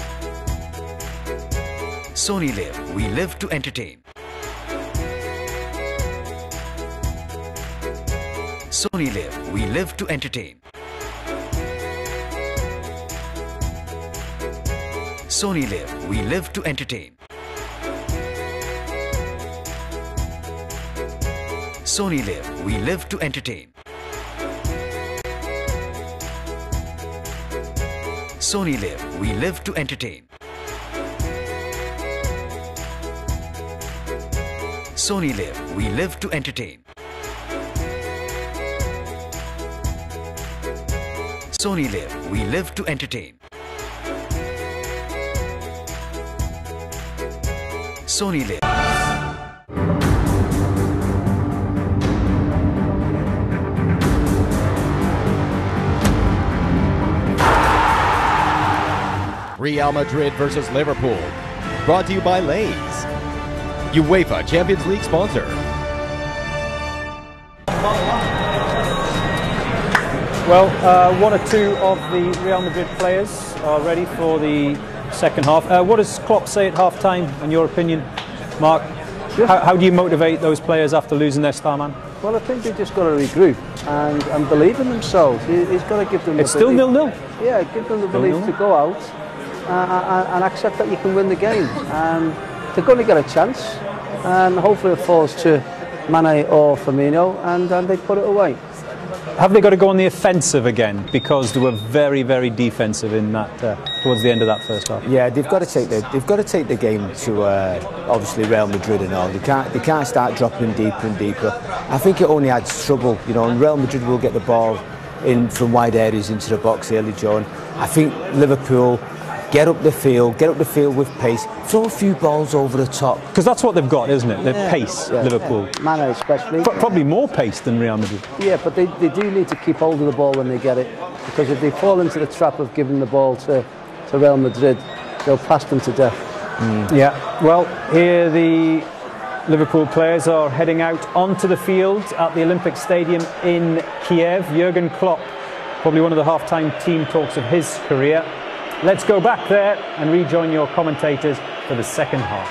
Sony Live, we live to entertain. Sony Live, we live to entertain. Sony Live, we live to entertain. Sony Live, we live to entertain. Sony Live, we live to entertain. Sony Live, we live to entertain. Sony Live, we live to entertain. Sony Live. Real Madrid versus Liverpool. Brought to you by Lay's, UEFA Champions League sponsor. Well, one or two of the Real Madrid players are ready for the second half. What does Klopp say at half-time, in your opinion, Mark? How do you motivate those players after losing their star man? Well, I think they've just got to regroup and believe in themselves. He's got to give them. It's still 0-0. Yeah, give them the belief to go out and accept that you can win the game. And they're going to get a chance, and hopefully it falls to Mane or Firmino, and they put it away. Have they got to go on the offensive again, because they were very, very defensive in that towards the end of that first half? Yeah, they've got to take the game to obviously Real Madrid and all. They can't start dropping deeper and deeper. I think it only adds trouble, you know. And Real Madrid will get the ball in from wide areas into the box early, John. I think Liverpool get up the field with pace, throw a few balls over the top. Because that's what they've got, isn't it? They're pace, Liverpool. Mane especially. Probably more pace than Real Madrid. Yeah, but they do need to keep hold of the ball when they get it, because if they fall into the trap of giving the ball to Real Madrid, they'll pass them to death. Yeah, well, here the Liverpool players are heading out onto the field at the Olympic Stadium in Kiev. Jurgen Klopp, probably one of the half-time team talks of his career. Let's go back there and rejoin your commentators for the second half.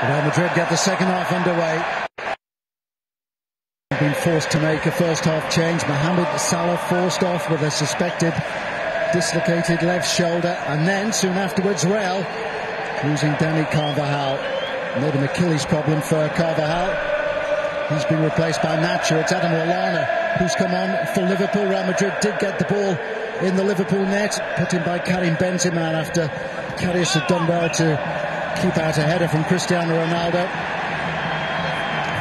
Real Madrid get the second half underway. Been forced to make a first half change. Mohamed Salah forced off with a suspected dislocated left shoulder, and then soon afterwards Real losing Dani Carvajal. Not an Achilles problem for Carvajal. He's been replaced by Nacho. It's Adam Lallana who's come on for Liverpool. Real Madrid did get the ball in the Liverpool net, put in by Karim Benzema after Karius had done well to keep out a header from Cristiano Ronaldo.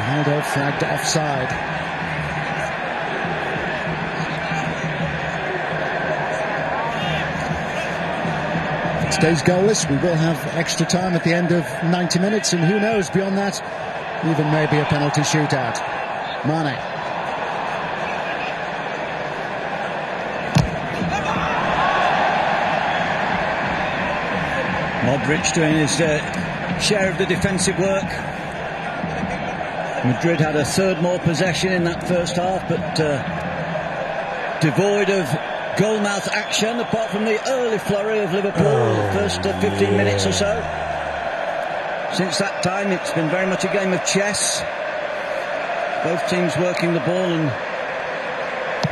Ronaldo flagged offside. If it stays goalless, we will have extra time at the end of 90 minutes, and who knows, beyond that, even maybe a penalty shootout. Mane. Modric doing his share of the defensive work. Madrid had a third more possession in that first half, but devoid of goalmouth action, apart from the early flurry of Liverpool, the first 15 minutes or so. Since that time, it's been very much a game of chess. Both teams working the ball and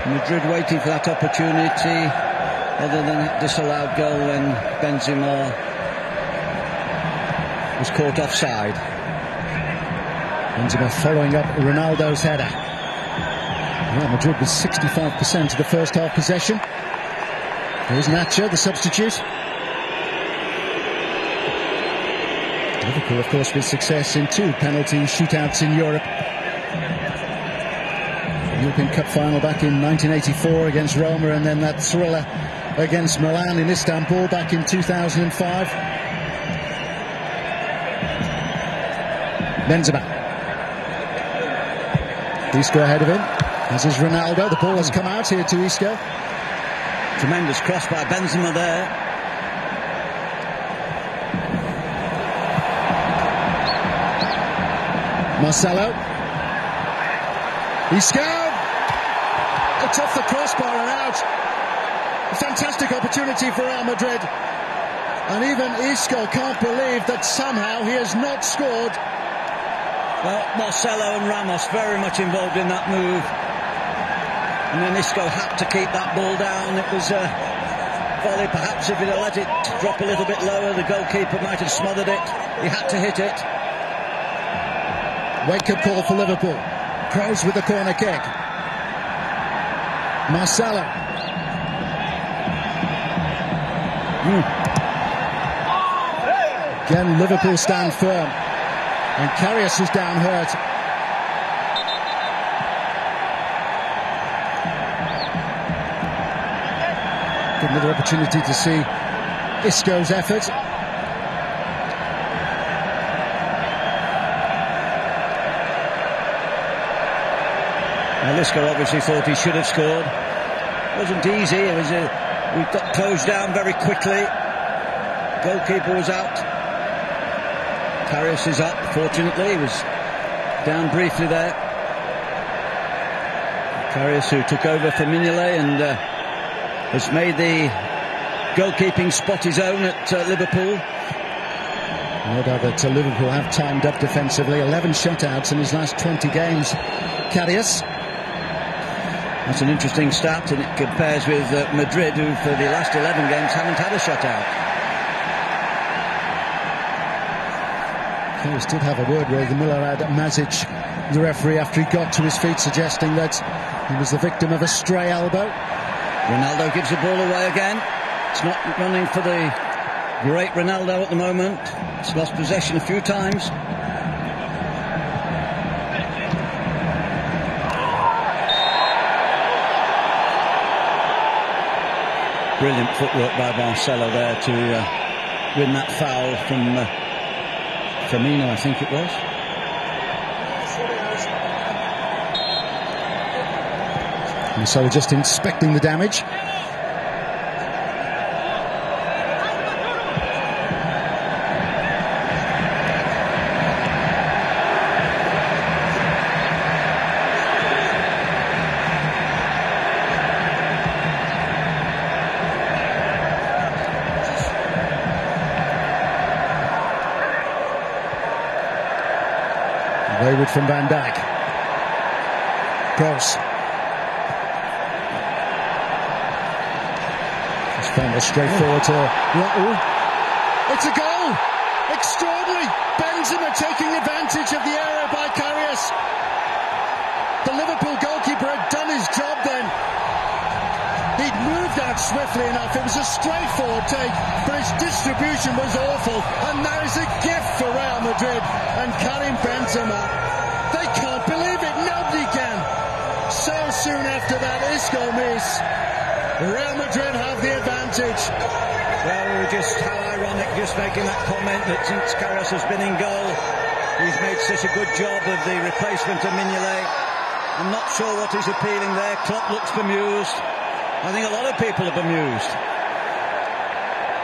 Madrid waiting for that opportunity, other than that disallowed goal when Benzema was caught offside. Benzema following up Ronaldo's header. Real Madrid was 65% of the first half possession. Here's Nacho, the substitute. Liverpool, of course, with success in 2 penalty shootouts in Europe. European Cup final back in 1984 against Roma, and then that thriller against Milan in Istanbul back in 2005. Benzema. Isco ahead of him, as is Ronaldo. The ball has come out here to Isco. Tremendous cross by Benzema there. Marcelo. Isco. It's off the crossbar and out. A fantastic opportunity for Real Madrid. And even Isco can't believe that somehow he has not scored. Well, Marcelo and Ramos very much involved in that move. And then Isco had to keep that ball down. It was a volley. Perhaps if he'd have let it drop a little bit lower, the goalkeeper might have smothered it. He had to hit it. Wake-up call for Liverpool. Kroos with the corner kick. Marcelo. Again, Liverpool stand firm. And Karius is down hurt. Good another opportunity to see Isco's effort. Well, Isco obviously thought he should have scored. It wasn't easy. It was we got closed down very quickly. Goalkeeper was out. Karius is up, fortunately. He was down briefly there. Karius, who took over for Mignolet and has made the goalkeeping spot his own at Liverpool. No doubt that Liverpool have timed up defensively. 11 shutouts in his last 20 games. Karius. That's an interesting stat, and it compares with Madrid, who for the last 11 games haven't had a shutout. Karius did have a word with Milorad Mazic, the referee, after he got to his feet, suggesting that he was the victim of a stray elbow. Ronaldo gives the ball away again. It's not running for the great Ronaldo at the moment. It's lost possession a few times. Brilliant footwork by Marcelo there to win that foul from Firmino, I think it was. Marcelo just inspecting the damage. Wayward from Van Dijk. Kroos. It's found straightforward to Raul. It's a goal! Extraordinary! Benzema taking advantage of the error by Karius. The Liverpool goalkeeper had done his job then. He'd moved out swiftly enough. It was a straightforward take, but his distribution was awful. And that is a gift for Real Madrid and Karim Benzema. They can't believe it. Nobody can. So soon after that Isco miss, Real Madrid have the advantage. Well, just how ironic, just making that comment that since Karius has been in goal, he's made such a good job of the replacement of Mignolet. I'm not sure what is appealing there. Klopp looks bemused. I think a lot of people are bemused.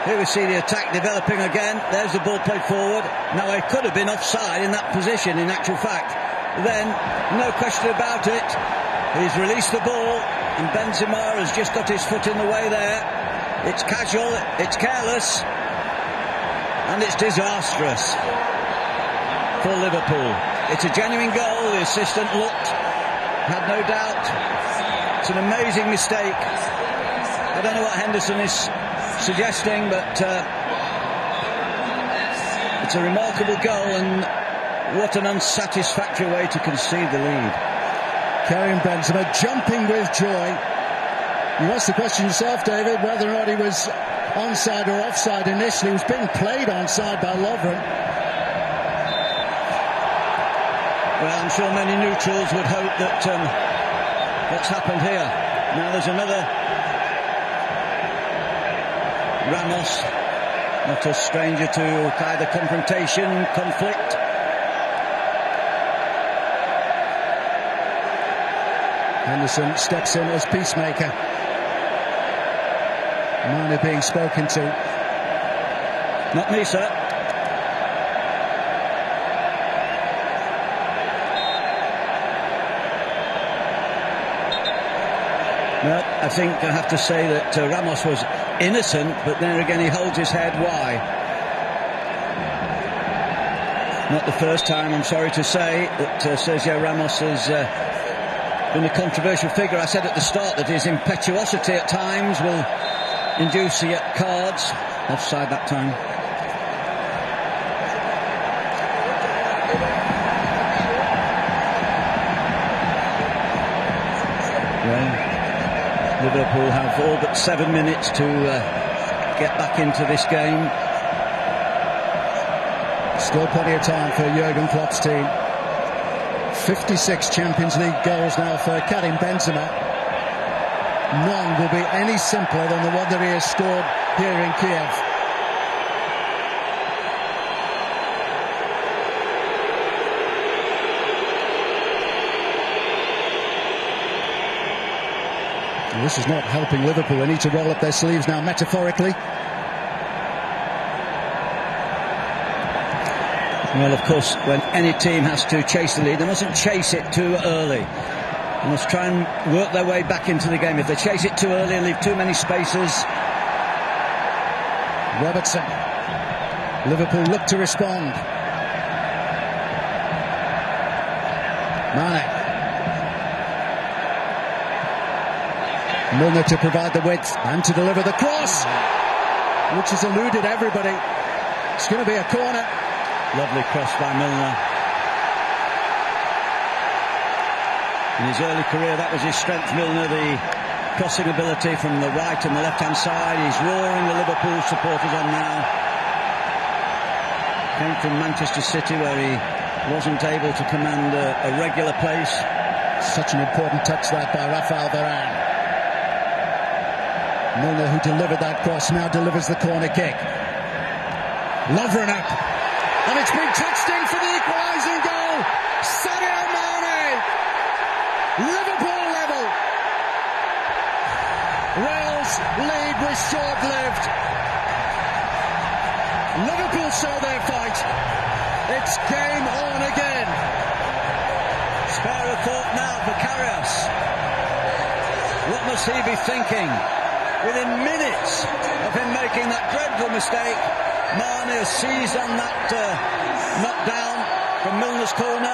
Here we see the attack developing again. There's the ball played forward. Now it could have been offside in that position, in actual fact. Then, no question about it, he's released the ball and Benzema has just got his foot in the way there. It's casual, it's careless, and it's disastrous for Liverpool. It's a genuine goal. The assistant looked, had no doubt, It's an amazing mistake. I don't know what Henderson is suggesting, but it's a remarkable goal, and what an unsatisfactory way to concede the lead. Karim Benzema jumping with joy. You asked the question yourself, David, whether or not he was onside or offside initially. He was being played onside by Lovren. Well, I'm sure many neutrals would hope that what's happened here. Now there's another Ramos, not a stranger to either confrontation, conflict. Henderson steps in as peacemaker. Mane being spoken to. Not me, sir. Well, I think I have to say that Ramos was innocent, but then again he holds his head. Why? Not the first time, I'm sorry to say, that Sergio Ramos has been a controversial figure. I said at the start that his impetuosity at times will induce the cards. Offside that time. Well, Liverpool have all but 7 minutes to get back into this game. Still plenty of time for Jurgen Klopp's team. 56 Champions League goals now for Karim Benzema. None will be any simpler than the one that he has scored here in Kiev. This is not helping Liverpool. They need to roll up their sleeves now, metaphorically. Well, of course, when any team has to chase the lead, they mustn't chase it too early. They must try and work their way back into the game. If they chase it too early and leave too many spaces. Robertson. Liverpool look to respond. Mane. Milner to provide the width and to deliver the cross, which has eluded everybody. It's going to be a corner. Lovely cross by Milner. In his early career, that was his strength, Milner, the crossing ability from the right and the left-hand side. He's roaring the Liverpool supporters on now. Came from Manchester City, where he wasn't able to command a regular place. Such an important touch that by Rafael Varane. Milner, who delivered that cross, now delivers the corner kick. Lovren up, and it's been touched in for the equalising goal. Sadio Mane. Liverpool level. Wales lead was short-lived. Liverpool show their fight. It's game on again. Spare a thought now for Karius. What must he be thinking? Within minutes of him making that dreadful mistake, Mane has seized on that knockdown from Milner's corner.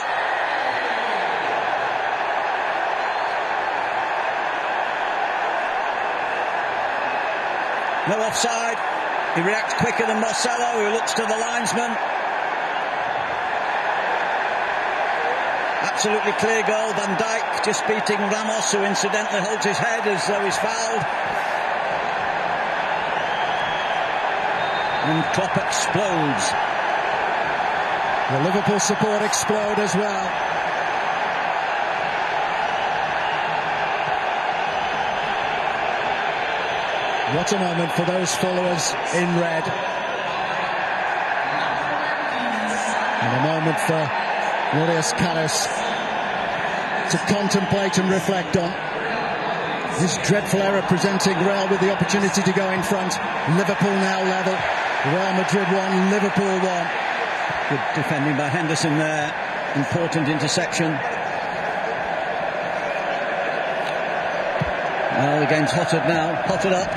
No offside. He reacts quicker than Marcelo, who looks to the linesman. Absolutely clear goal. Van Dijk just beating Ramos, who incidentally holds his head as though he's fouled. And Klopp explodes. The Liverpool support explode as well. What a moment for those followers in red. And a moment for Luis Carlos to contemplate and reflect on. This dreadful error presenting Real with the opportunity to go in front. Liverpool now level. Real Madrid 1, Liverpool 1. Good defending by Henderson there. Important interception. Well, the game's hotted now. Hotted up.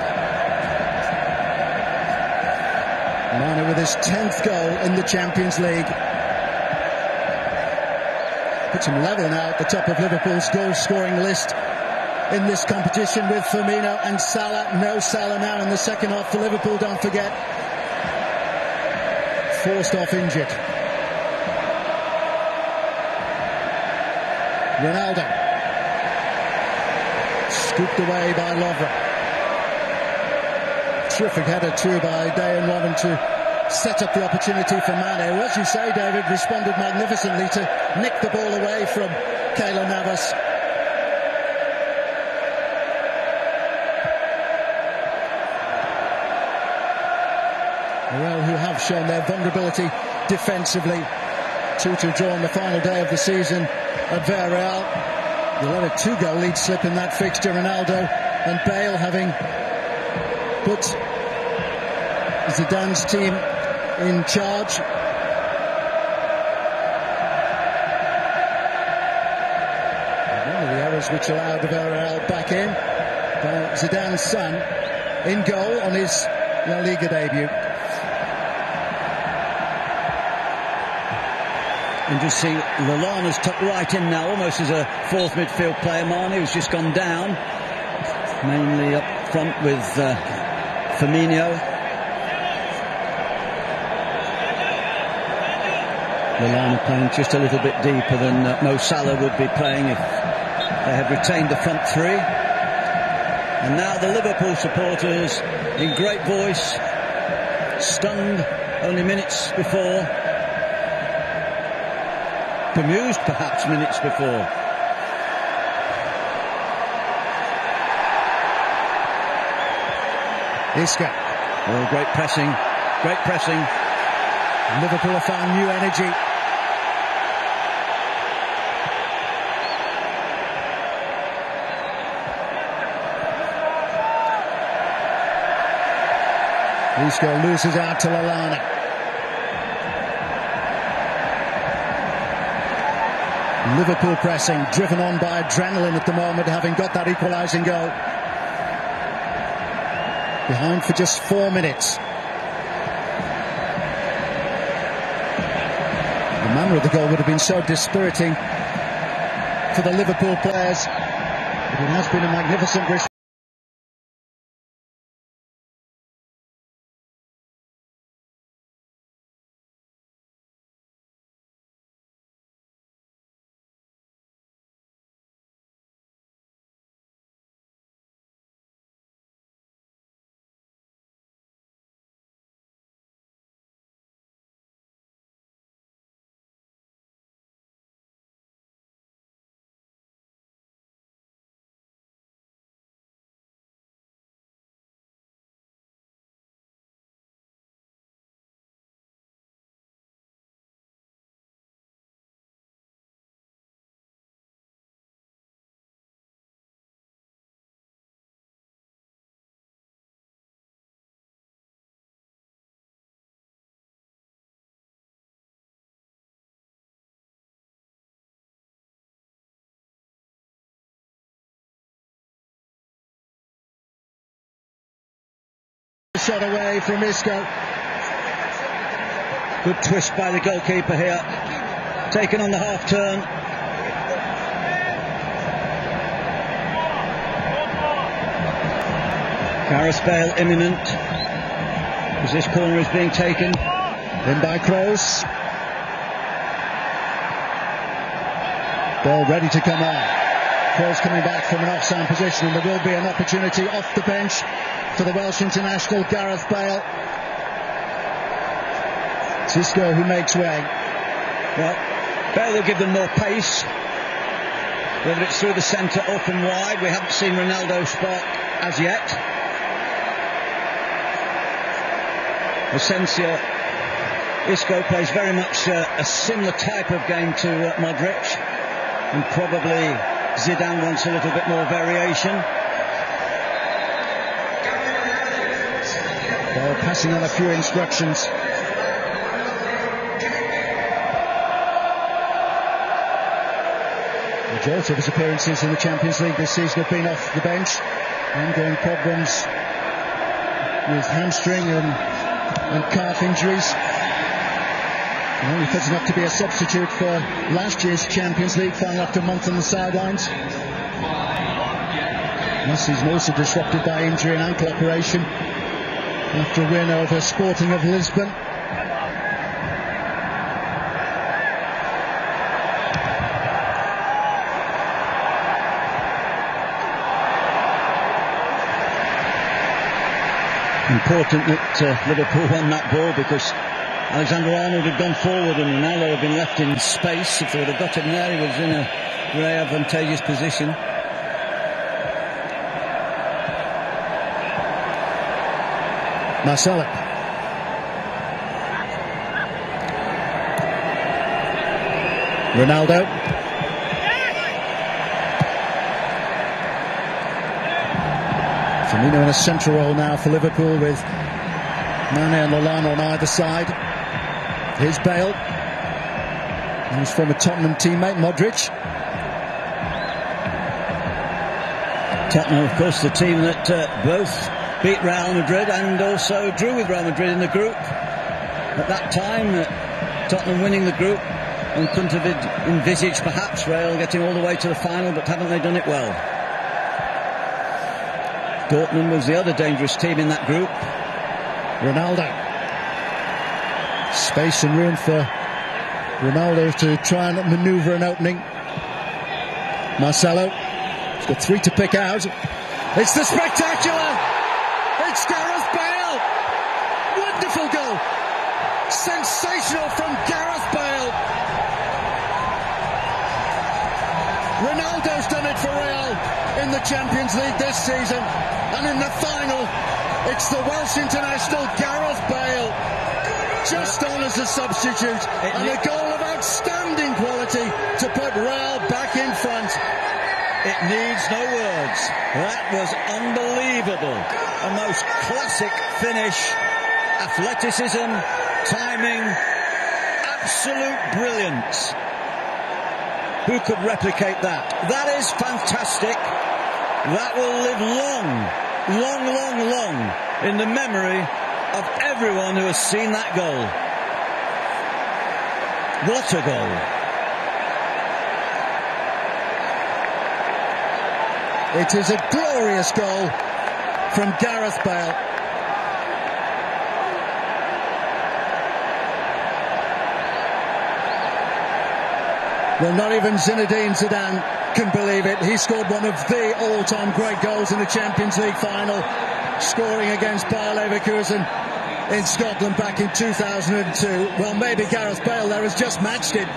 Mane with his 10th goal in the Champions League. Puts him level now at the top of Liverpool's goal-scoring list in this competition with Firmino and Salah. No Salah now in the second half for Liverpool, don't forget. Forced off injured. Ronaldo. Scooped away by Lovren. Terrific header too by Dejan Lovren to set up the opportunity for Mane, who, as you say, David, responded magnificently to nick the ball away from Keylor Navas. Well, who have shown their vulnerability defensively. 2-2 draw on the final day of the season at Villarreal. They let a 2-goal lead slip in that fixture. Ronaldo and Bale having put Zidane's team in charge. One of the errors which allowed Villarreal back in. Zidane's son in goal on his La Liga debut. And you see Lallana's tucked right in now, almost as a fourth midfield player. Mane, who's just gone down, mainly up front with Firmino. Lallana playing just a little bit deeper than Mo Salah would be playing if they had retained the front three. And now the Liverpool supporters in great voice, stunned only minutes before. Bemused perhaps minutes before. Isco. Oh, great pressing, great pressing. Liverpool have found new energy. Isco loses out to Lallana. Liverpool pressing, driven on by adrenaline at the moment, having got that equalising goal. Behind for just 4 minutes. The manner of the goal would have been so dispiriting for the Liverpool players, but it has been a magnificent response. Shot away from Isco. Good twist by the goalkeeper here. Taken on the half turn. Gareth Bale imminent as this corner is being taken. In by Kroos. Ball ready to come on. Kroos coming back from an offside position, and there will be an opportunity off the bench for the Welsh international, Gareth Bale. It's Isco who makes way. Well, Bale will give them more pace. Whether it's through the centre, up and wide, we haven't seen Ronaldo spark as yet. Asensio. Isco plays very much a similar type of game to Modric, and probably Zidane wants a little bit more variation. Well, passing on a few instructions. The majority of his appearances in the Champions League this season have been off the bench. Ongoing problems with hamstring and calf injuries. Only fit enough to be a substitute for last year's Champions League final after a month on the sidelines. Messi's also disrupted by injury and ankle operation after a win over Sporting of Lisbon. Important that Liverpool won that ball, because Alexander-Arnold had gone forward and Ronaldo had been left in space. If they would have got him there, he was in a very advantageous position. Marcelo. Ronaldo. Firmino in a central role now for Liverpool, with Mane and Lallana on either side. Here's Bale. And his former Tottenham teammate, Madrid. Tottenham, of course, the team that both beat Real Madrid and also drew with Real Madrid in the group. At that time, Tottenham winning the group, and couldn't have envisaged perhaps Real getting all the way to the final, but haven't they done it well? Dortmund was the other dangerous team in that group. Ronaldo. Space and room for Ronaldo to try and manoeuvre an opening. Marcelo. He's got three to pick out. It's the spectacular! It's Gareth Bale! Wonderful goal! Sensational from Gareth Bale! Ronaldo's done it for Real in the Champions League this season, and in the final it's the Welsh international Gareth Bale, just on as a substitute, and a goal of outstanding quality to put Real back in front. It needs no words. That was unbelievable. A most classic finish. Athleticism, timing, absolute brilliance. Who could replicate that? That is fantastic. That will live long, long, long, long in the memory of everyone who has seen that goal. What a goal. It is a glorious goal from Gareth Bale. Well, not even Zinedine Zidane can believe it. He scored one of the all-time great goals in the Champions League final, scoring against Bayer Leverkusen in Scotland back in 2002. Well, maybe Gareth Bale there has just matched it,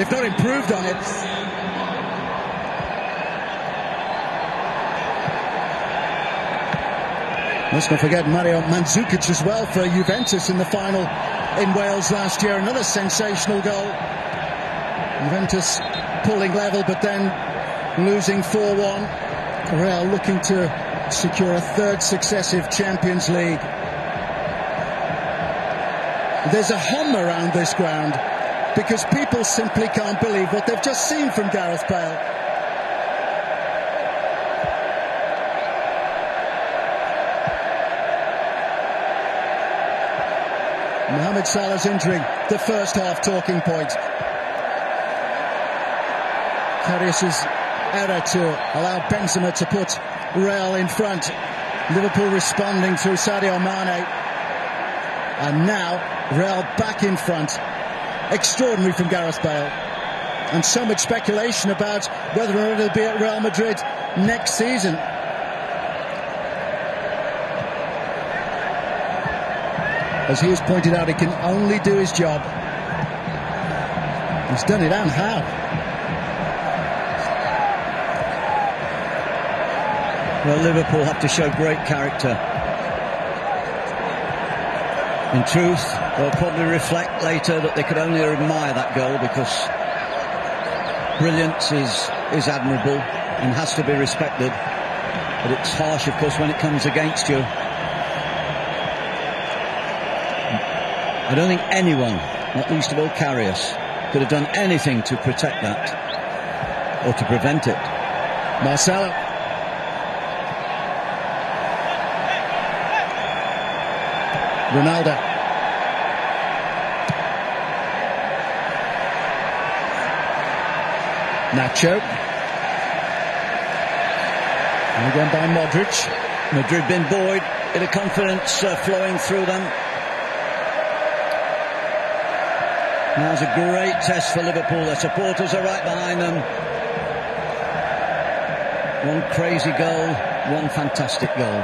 if not improved on it. Let's not forget Mario Mandzukic as well for Juventus in the final in Wales last year. Another sensational goal. Juventus pulling level, but then losing 4-1. Real looking to secure a third successive Champions League. There's a hum around this ground because people simply can't believe what they've just seen from Gareth Bale. Mohamed Salah's injury, the first half talking point. Karius's error to allow Benzema to put Real in front. Liverpool responding through Sadio Mane. And now Real back in front. Extraordinary from Gareth Bale. And so much speculation about whether or not he'll be at Real Madrid next season. As he has pointed out, he can only do his job. He's done it, and how? Well, Liverpool have to show great character. In truth, they'll probably reflect later that they could only admire that goal, because brilliance is admirable and has to be respected. But it's harsh, of course, when it comes against you. I don't think anyone, not least of all Karius, could have done anything to protect that or to prevent it. Marcelo. Ronaldo. Nacho. And again by Modric. Madrid been buoyed, bit of confidence flowing through them. Now's a great test for Liverpool. Their supporters are right behind them. One crazy goal, one fantastic goal.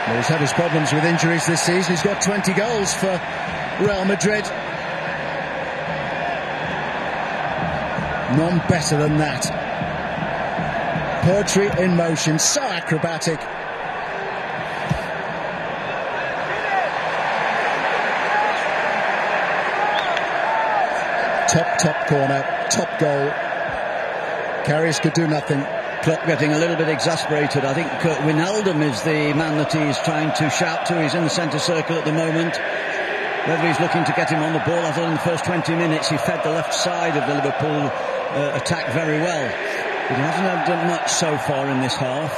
Well, he's had his problems with injuries this season. He's got 20 goals for Real Madrid. None better than that. Poetry in motion, so acrobatic. Top corner, top goal. Karius could do nothing. Klopp getting a little bit exasperated. I think Wijnaldum is the man that he's trying to shout to. He's in the centre circle at the moment. Whether he's looking to get him on the ball. I thought in the first 20 minutes he fed the left side of the Liverpool attack very well. But he hasn't done much so far in this half.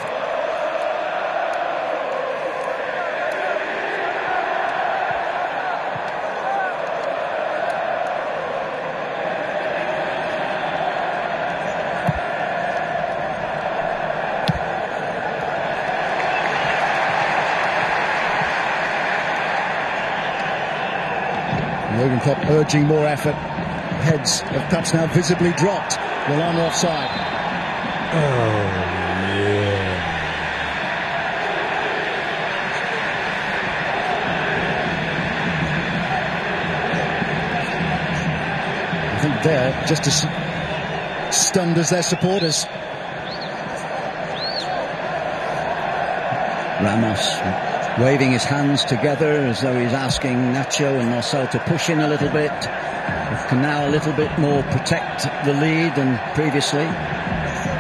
Jurgen Klopp urging more effort. Heads have perhaps now visibly dropped. Well, offside. I think they're just as stunned as their supporters. Ramos waving his hands together as though he's asking Nacho and Marcel to push in a little bit. Can now a little bit more protect the lead than previously.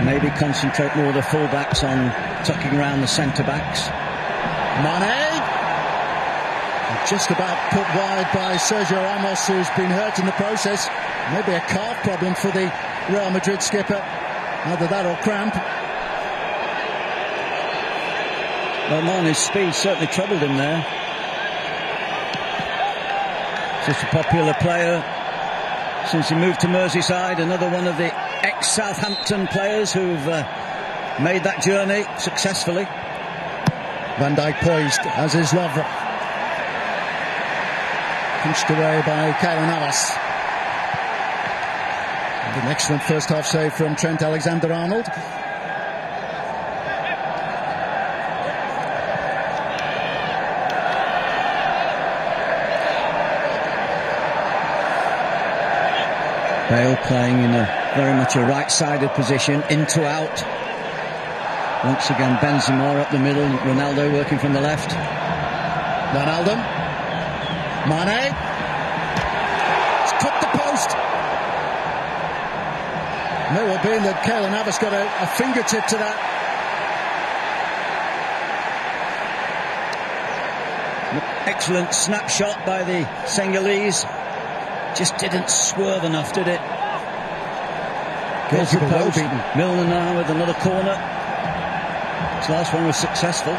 Maybe concentrate more of the full-backs on tucking around the centre-backs. Mane! Just about put wide by Sergio Ramos, who's been hurt in the process. Maybe a calf problem for the Real Madrid skipper. Either that or cramp. Well, Mane's speed certainly troubled him there. Just a popular player since he moved to Merseyside. Another one of the ex-Southampton players who've made that journey successfully. Van Dijk poised, as is Lovren. Punched away by Keylor Navas. And an excellent first half save from Trent Alexander-Arnold. Bale playing in a very much a right-sided position, in to out. Once again Benzema up the middle, Ronaldo working from the left. Wijnaldum. Mane. It's clipped the post. May well be that Keylor Navas got a fingertip to that. Excellent snapshot by the Senegalese. Just didn't swerve enough, did it? Goes to post. Milner now with another corner. His last one was successful.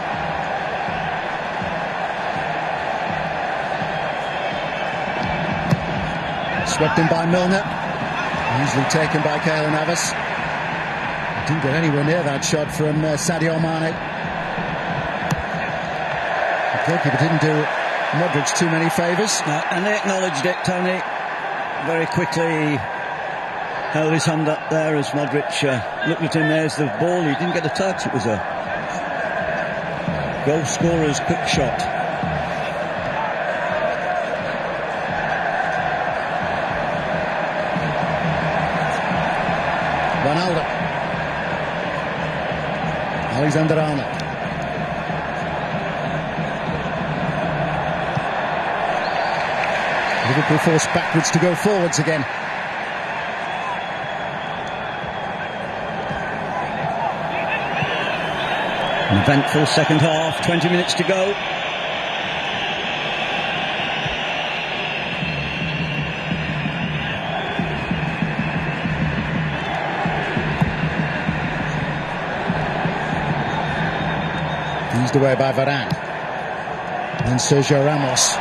Swept in by Milner. Easily taken by Keylor Navas. Didn't get anywhere near that shot from Sadio Mane. The goalkeeper didn't do Modric too many favours. No, and they acknowledged it, Tony. Very quickly held his hand up there as Modric looked at him. There's the ball. He didn't get a touch. It was a goal scorer's quick shot. Ronaldo. Alexander-Arnold. Liverpool forced backwards to go forwards again. An eventful second half, 20 minutes to go. Eased away by Varane. Then Sergio Ramos.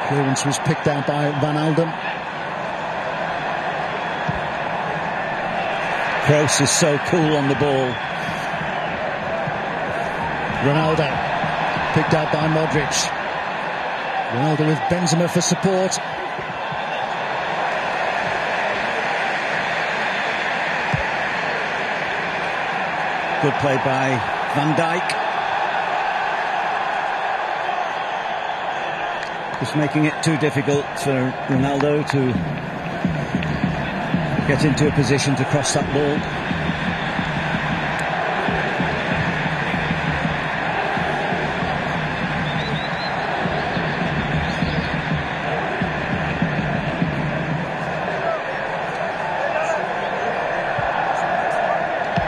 Clearance was picked out by Wijnaldum. Kroos is so cool on the ball. Ronaldo, picked out by Modric. Ronaldo with Benzema for support. Good play by Van Dijk. Just making it too difficult for Ronaldo to get into a position to cross that ball.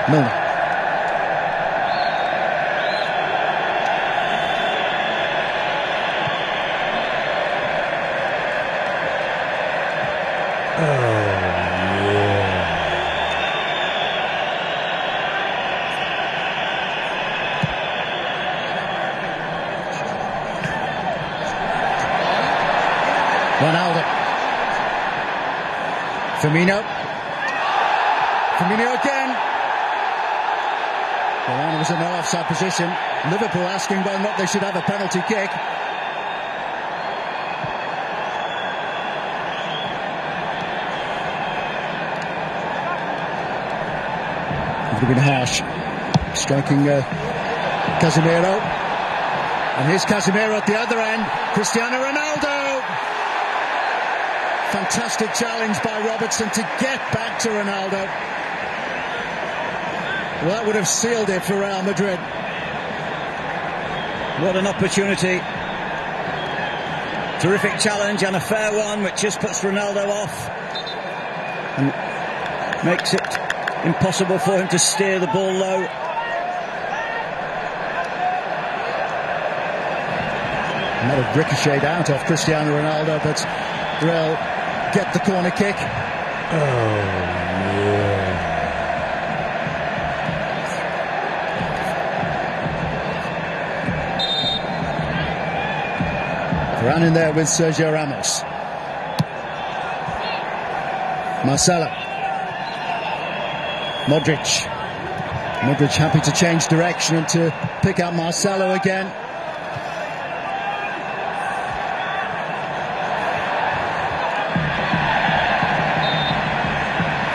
Milner. Ronaldo. Firmino. Firmino again. Lallana was in an offside position. Liverpool asking whether or not they should have a penalty kick. It would have been harsh. Striking Casemiro. And here's Casemiro at the other end. Cristiano Ronaldo. Fantastic challenge by Robertson to get back to Ronaldo. Well, that would have sealed it for Real Madrid. What an opportunity. Terrific challenge and a fair one, which just puts Ronaldo off and makes it impossible for him to steer the ball low. Might have ricocheted out of Cristiano Ronaldo, but Real get the corner kick. Ran in there with Sergio Ramos. Marcelo. Modric. Modric happy to change direction and to pick out Marcelo again.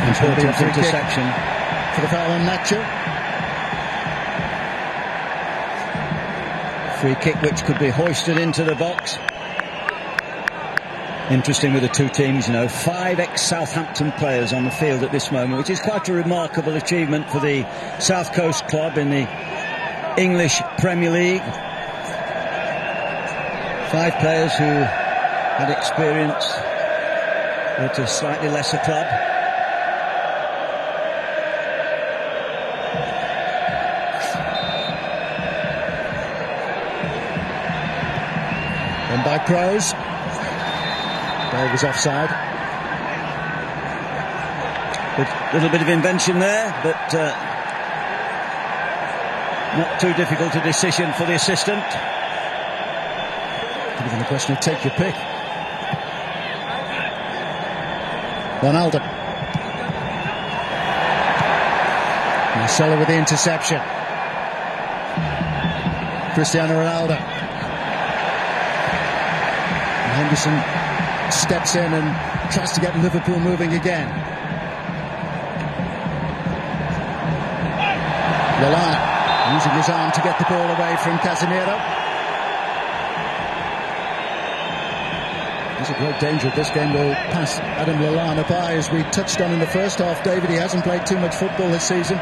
Important interception for the foul on Nacho. Free kick which could be hoisted into the box. Interesting with the two teams, you know, 5 ex-Southampton players on the field at this moment, which is quite a remarkable achievement for the South Coast club in the English Premier League. 5 players who had experience at a slightly lesser club. And by Kroos. Ball was offside. A little bit of invention there, but not too difficult a decision for the assistant. Could have been a question of take your pick. Ronaldo. Marcelo with the interception. Cristiano Ronaldo. And Henderson steps in and tries to get Liverpool moving again. Lallana using his arm to get the ball away from Casemiro. There's a great danger this game will pass Adam Lallana by, as we touched on in the first half. David, he hasn't played too much football this season.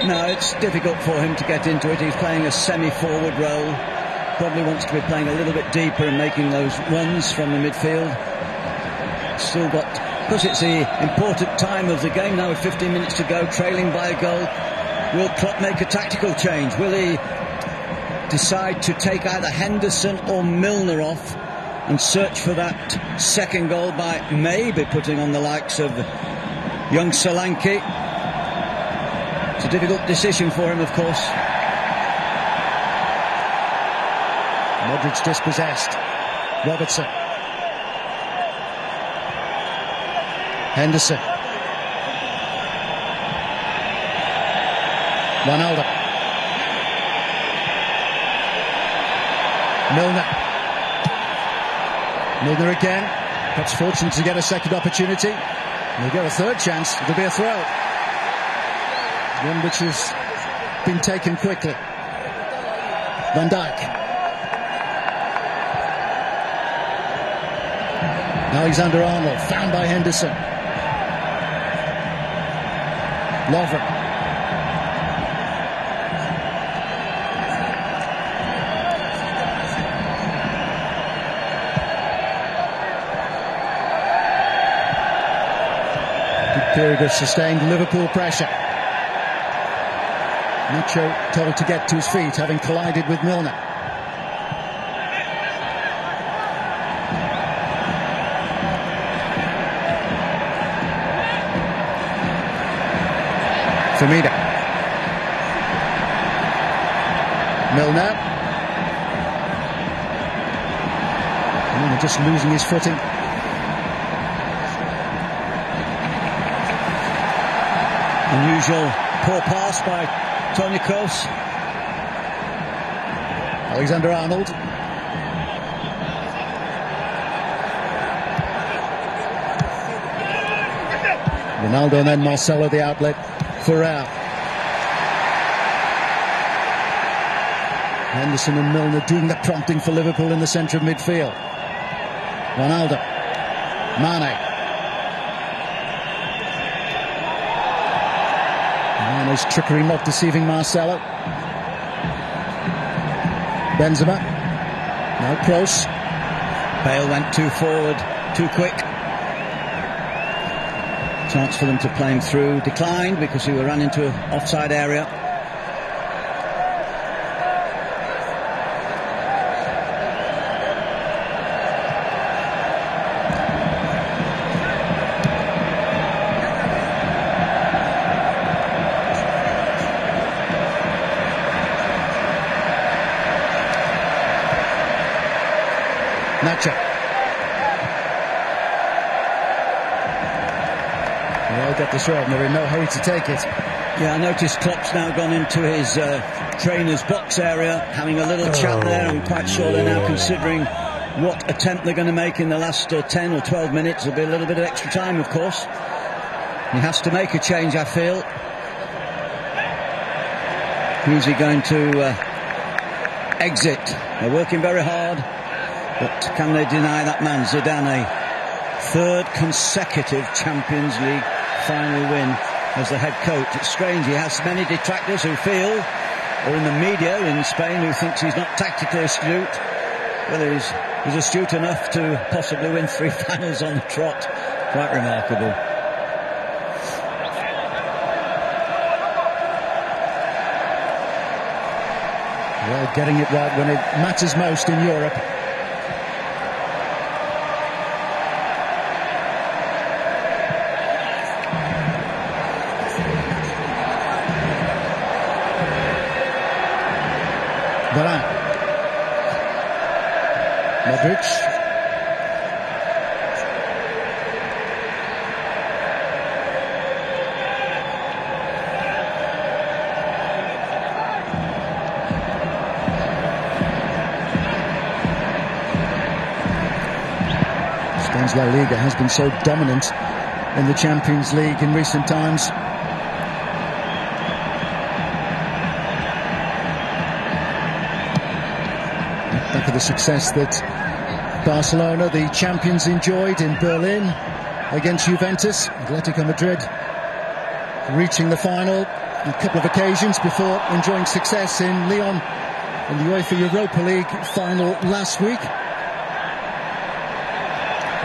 No, it's difficult for him to get into it. He's playing a semi-forward role. Probably wants to be playing a little bit deeper and making those runs from the midfield. Still got, because it's the important time of the game now with 15 minutes to go, trailing by a goal. Will Klopp make a tactical change? Will he decide to take either Henderson or Milner off and search for that second goal by maybe putting on the likes of young Solanke? It's a difficult decision for him, of course. Modric dispossessed. Robertson. Henderson. Ronaldo. Milner again. Perhaps fortunate to get a second opportunity. They'll get a third chance. It'll be a throw. One which has been taken quickly. Van Dijk. Alexander-Arnold, found by Henderson. Lovren. Good period of sustained Liverpool pressure. Nacho told to get to his feet, having collided with Milner. Firmino. Milner. Milner just losing his footing. Unusual poor pass by Toni Kroos. Alexander-Arnold. Ronaldo and then Marcelo the outlet. Ferrer. Henderson and Milner doing the prompting for Liverpool in the centre of midfield. Ronaldo. Mane. Mane's trickery not deceiving Marcelo. Benzema. Now Kroos. Bale went too forward, too quick. Chance for them to play him through. Declined because he ran into an offside area. Nacho. Well, get the shot, and they're in no hurry to take it. Yeah, I noticed Klopp's now gone into his trainer's box area, having a little chat there. I'm quite sure they're now considering what attempt they're going to make in the last 10 or 12 minutes. There'll be a little bit of extra time, of course. He has to make a change, I feel. Who's he going to exit? They're working very hard, but can they deny that man, Zidane, a third consecutive Champions League final win as the head coach? It's strange, he has many detractors who feel, or in the media in Spain, who thinks he's not tactically astute. Well, he's astute enough to possibly win 3 finals on the trot. Quite remarkable. Well, getting it right when it matters most in Europe. Madrid. Spain's La Liga has been so dominant in the Champions League in recent times. Back of the success that Barcelona, the champions, enjoyed in Berlin against Juventus. Atletico Madrid reaching the final on a couple of occasions before enjoying success in Lyon in the UEFA Europa League final last week.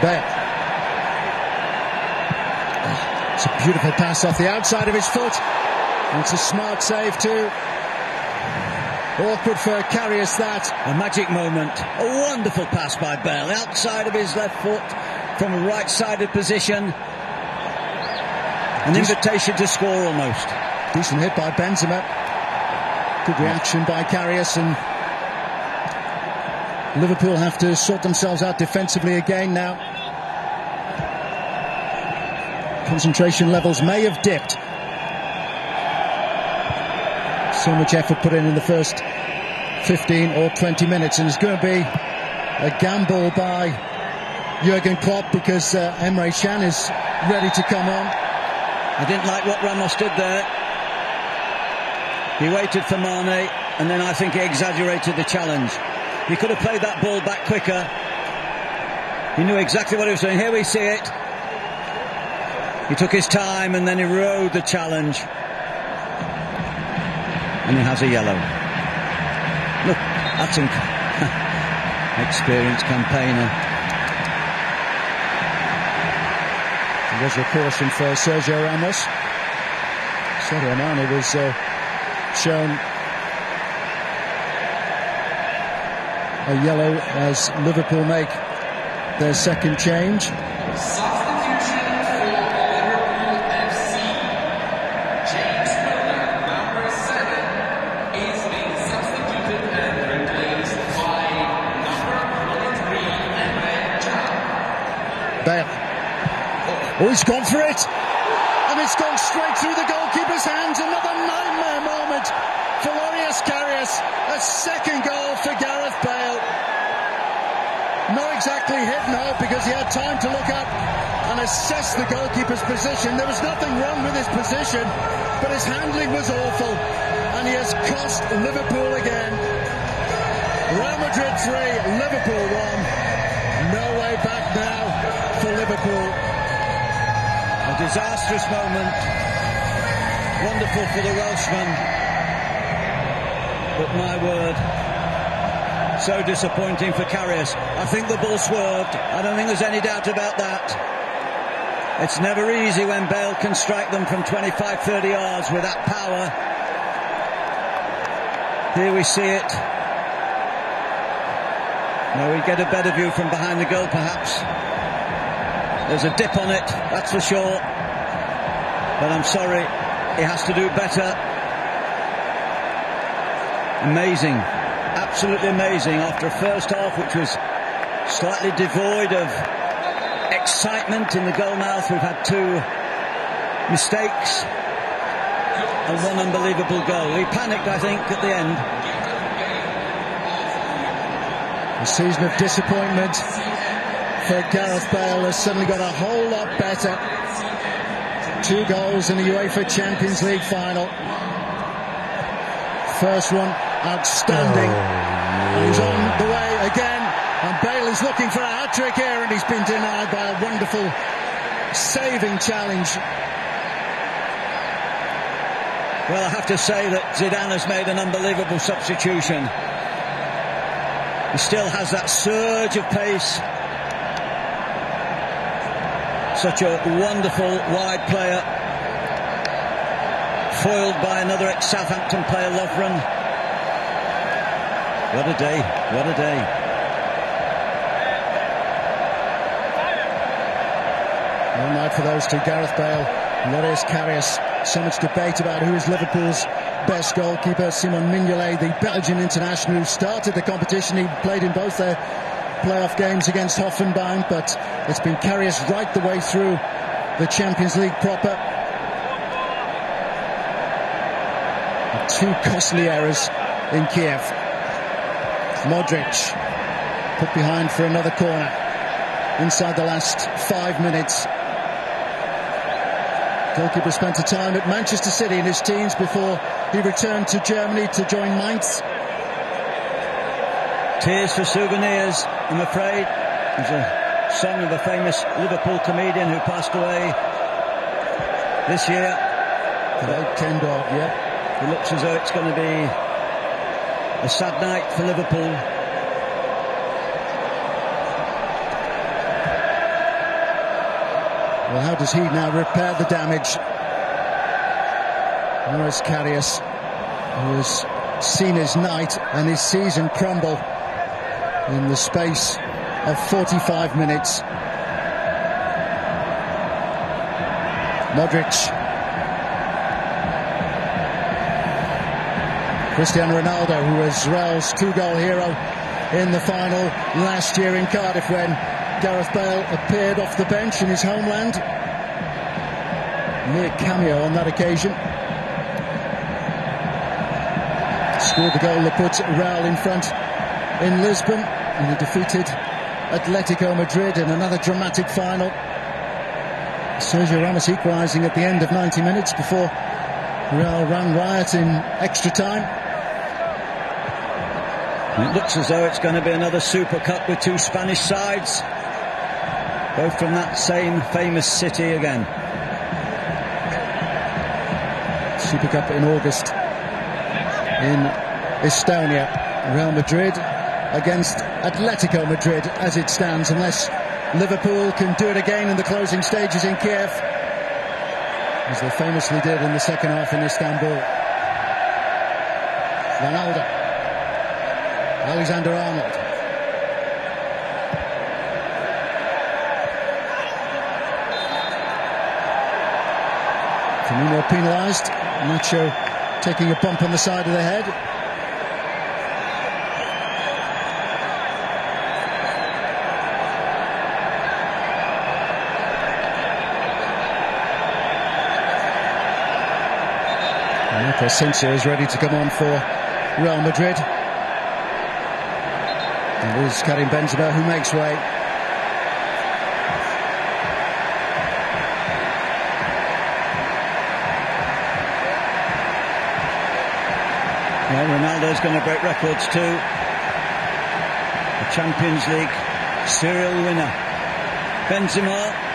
Bale. Oh, it's a beautiful pass off the outside of his foot. And it's a smart save too. Awkward for Karius, that. A magic moment. A wonderful pass by Bale. Outside of his left foot from a right-sided position. An invitation to score almost. Decent hit by Benzema. Good reaction by Karius, and Liverpool have to sort themselves out defensively again now. Concentration levels may have dipped. So much effort put in the first 15 or 20 minutes, and it's going to be a gamble by Jurgen Klopp because Emre Can is ready to come on. I didn't like what Ramos did there. He waited for Mane, and then I think he exaggerated the challenge. He could have played that ball back quicker. He knew exactly what he was doing. Here we see it. He took his time and then he rode the challenge. And he has a yellow. Look, that's an experienced campaigner. There was a caution for Sergio Ramos. Sadio Mane was shown a yellow as Liverpool make their second change. Oh, he's gone for it, and it's gone straight through the goalkeeper's hands. Another nightmare moment for Loris Karius. A second goal for Gareth Bale. Not exactly hit, no, because he had time to look up and assess the goalkeeper's position. There was nothing wrong with his position, but his handling was awful, and he has cost Liverpool again. Real Madrid 3, Liverpool 1. No way back now for Liverpool. A disastrous moment. Wonderful for the Welshman. But my word, so disappointing for Karius. I think the ball swerved. I don't think there's any doubt about that. It's never easy when Bale can strike them from 25, 30 yards with that power. Here we see it. Now we get a better view from behind the goal, perhaps. There's a dip on it, that's for sure. But I'm sorry, he has to do better. Amazing, absolutely amazing. After a first half which was slightly devoid of excitement in the goal mouth, we've had 2 mistakes and 1 unbelievable goal. He panicked, I think, at the end. A season of disappointment for Gareth Bale has suddenly got a whole lot better. 2 goals in the UEFA Champions League final. First one, outstanding. And he's on the way again. And Bale is looking for a hat-trick here, and he's been denied by a wonderful saving challenge. Well, I have to say that Zidane has made an unbelievable substitution. He still has that surge of pace. Such a wonderful wide player. Foiled by another ex-Southampton player, Lovren. What a day, what a day. All night for those 2, Gareth Bale, Loris Karius. So much debate about who is Liverpool's best goalkeeper. Simon Mignolet, the Belgian international who started the competition. He played in both their playoff games against Hoffenheim, but it's been Karius right the way through the Champions League proper. 2 costly errors in Kiev. Modric put behind for another corner inside the last 5 minutes. Goalkeeper spent a time at Manchester City in his teens before he returned to Germany to join Mainz. Tears for souvenirs, I'm afraid. There's a song of a famous Liverpool comedian who passed away this year. Ken Dog, yeah. It looks as though it's going to be a sad night for Liverpool. Well, how does he now repair the damage? Loris Karius, who has seen his night and his season crumble in the space of 45 minutes. Modric. Cristiano Ronaldo, who was Real's 2-goal hero in the final last year in Cardiff when Gareth Bale appeared off the bench in his homeland. Mere cameo on that occasion. Scored the goal that puts Real in front in Lisbon, and he defeated Atletico Madrid in another dramatic final. Sergio Ramos equalising at the end of 90 minutes before Real ran riot in extra time. It looks as though it's going to be another Super Cup with two Spanish sides, both from that same famous city again. Super Cup in August in Estonia. Real Madrid against Atletico Madrid as it stands, unless Liverpool can do it again in the closing stages in Kiev, as they famously did in the second half in Istanbul. Ronaldo, Alexander-Arnold, Firmino penalised, Nacho taking a bump on the side of the head. Asensio is ready to come on for Real Madrid. And it is Karim Benzema who makes way. Well, Ronaldo's going to break records too. The Champions League serial winner. Benzema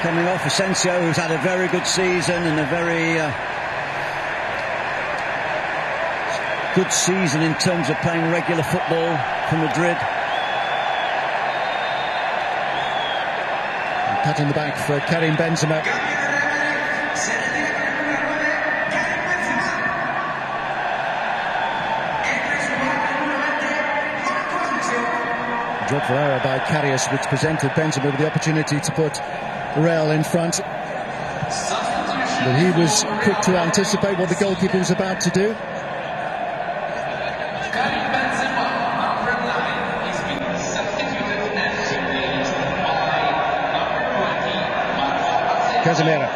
coming off Asensio, who's had a very good season and a very good season in terms of playing regular football for Madrid. And pat in the back for Karim Benzema. Drop for error by Karius, which presented Benzema with the opportunity to put Real in front, but he was quick to anticipate what the goalkeeper was about to do. Casemiro,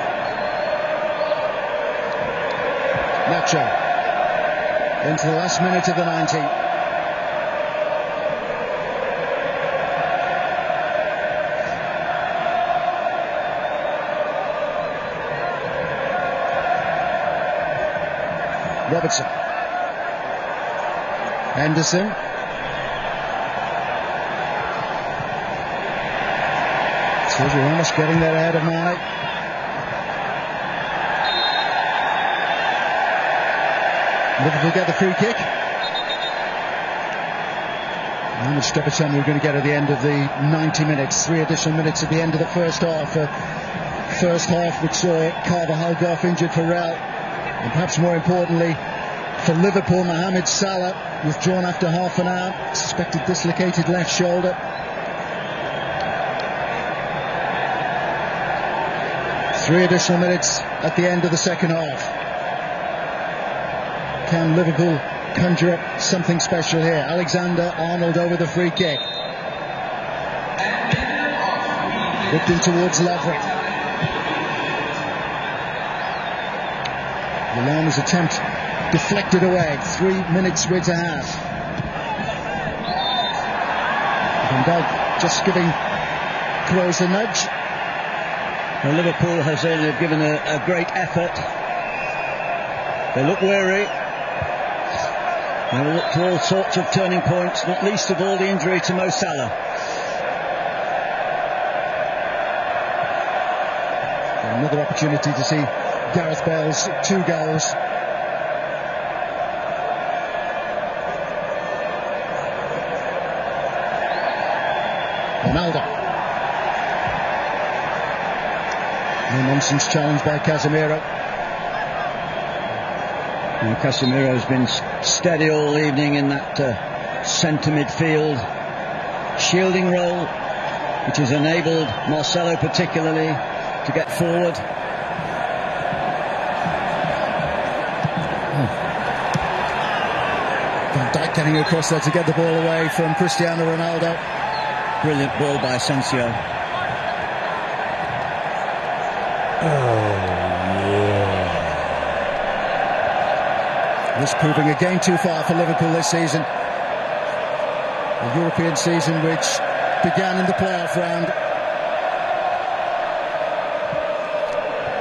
Nacho into the last minute of the 90. Robertson, Henderson, Sergio Ramos getting there ahead of Mane. Liverpool get the free kick. How much stoppage time we're going to get at the end of the 90 minutes? 3 additional minutes at the end of the first half. First half which saw Carvajal go off injured for Real. And perhaps more importantly for Liverpool, Mohamed Salah withdrawn after half an hour, suspected dislocated left shoulder. Three additional minutes at the end of the second half. Can Liverpool conjure up something special here? Alexander-Arnold over the free kick. Whipped in towards Lovren. Milan's attempt deflected away. 3 minutes with a half. Van Dijk just giving Kroos a nudge. Well, Liverpool has given a great effort. They look weary. They will look for all sorts of turning points, not least of all the injury to Mo Salah. Another opportunity to see Gareth Bale's 2 goals. Ronaldo. No nonsense challenge by Casemiro. And Casemiro has been steady all evening in that centre midfield shielding role, which has enabled Marcelo particularly to get forward. Van Dijk getting across there to get the ball away from Cristiano Ronaldo. Brilliant ball by Asensio. This proving again too far for Liverpool this season. A European season which began in the playoff round.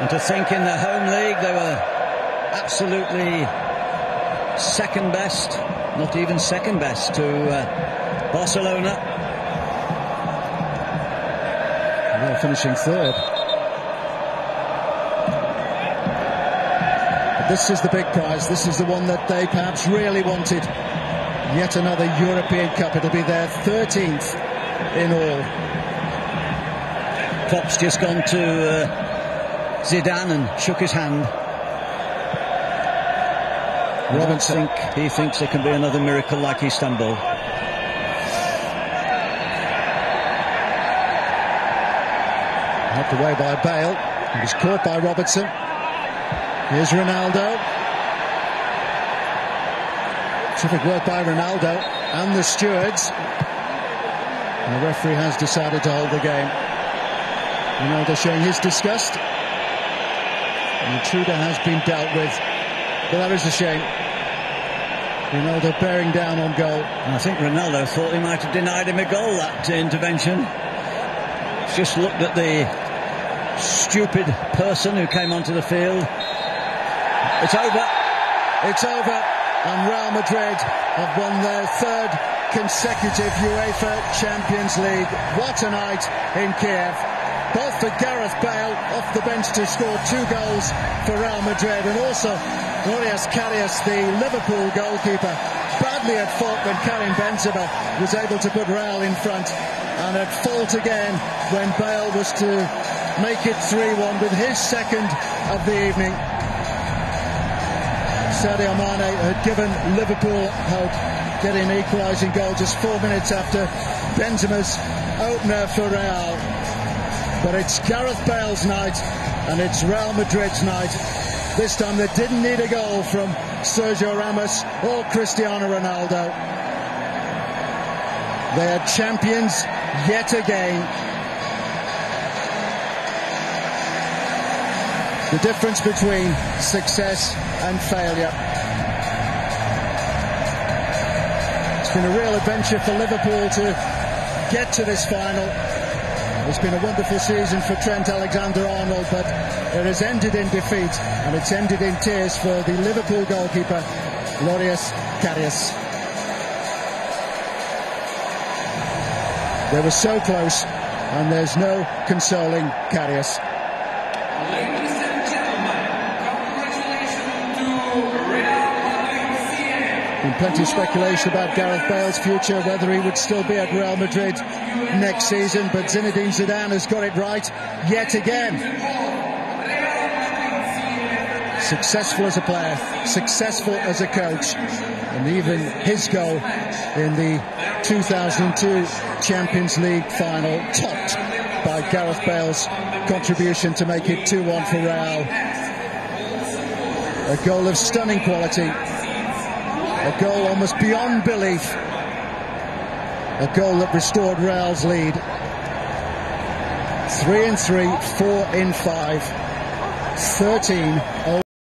And to think in the home league they were absolutely second best, not even second best to Barcelona. And they're finishing third. But this is the big prize. This is the one that they perhaps really wanted. Yet another European Cup. It'll be their 13th in all. Klopp's just gone to Zidane and shook his hand. Robinson, he thinks there can be another miracle like Istanbul. Knocked away by Bale. He was caught by Robertson. Here's Ronaldo. Terrific work by Ronaldo and the stewards. And the referee has decided to hold the game. Ronaldo showing his disgust. The intruder has been dealt with. But that is a shame. Ronaldo bearing down on goal. And I think Ronaldo thought he might have denied him a goal, that intervention. Just looked at the stupid person who came onto the field. It's over. It's over. And Real Madrid have won their third consecutive UEFA Champions League. What a night in Kiev. Both for Gareth Bale off the bench to score 2 goals for Real Madrid, and also Loris Karius, the Liverpool goalkeeper, badly at fault when Karim Benzema was able to put Real in front, and at fault again when Bale was to make it 3-1 with his second of the evening. Sadio Mane had given Liverpool hope, getting an equalising goal just 4 minutes after Benzema's opener for Real. But it's Gareth Bale's night, and it's Real Madrid's night. This time they didn't need a goal from Sergio Ramos or Cristiano Ronaldo. They are champions yet again. The difference between success and failure. It's been a real adventure for Liverpool to get to this final. It's been a wonderful season for Trent Alexander-Arnold, but it has ended in defeat, and it's ended in tears for the Liverpool goalkeeper, Loris Karius. They were so close, and there's no consoling Karius. Ladies and gentlemen, congratulations to Real Madrid CL. Been plenty of speculation about Gareth Bale's future, whether he would still be at Real Madrid next season, but Zinedine Zidane has got it right yet again. Successful as a player, successful as a coach, and even his goal in the 2002 Champions League final, topped by Gareth Bale's contribution to make it 2-1 for Real. A goal of stunning quality, a goal almost beyond belief, a goal that restored Real's lead. 3-3, 4-5, 13-0.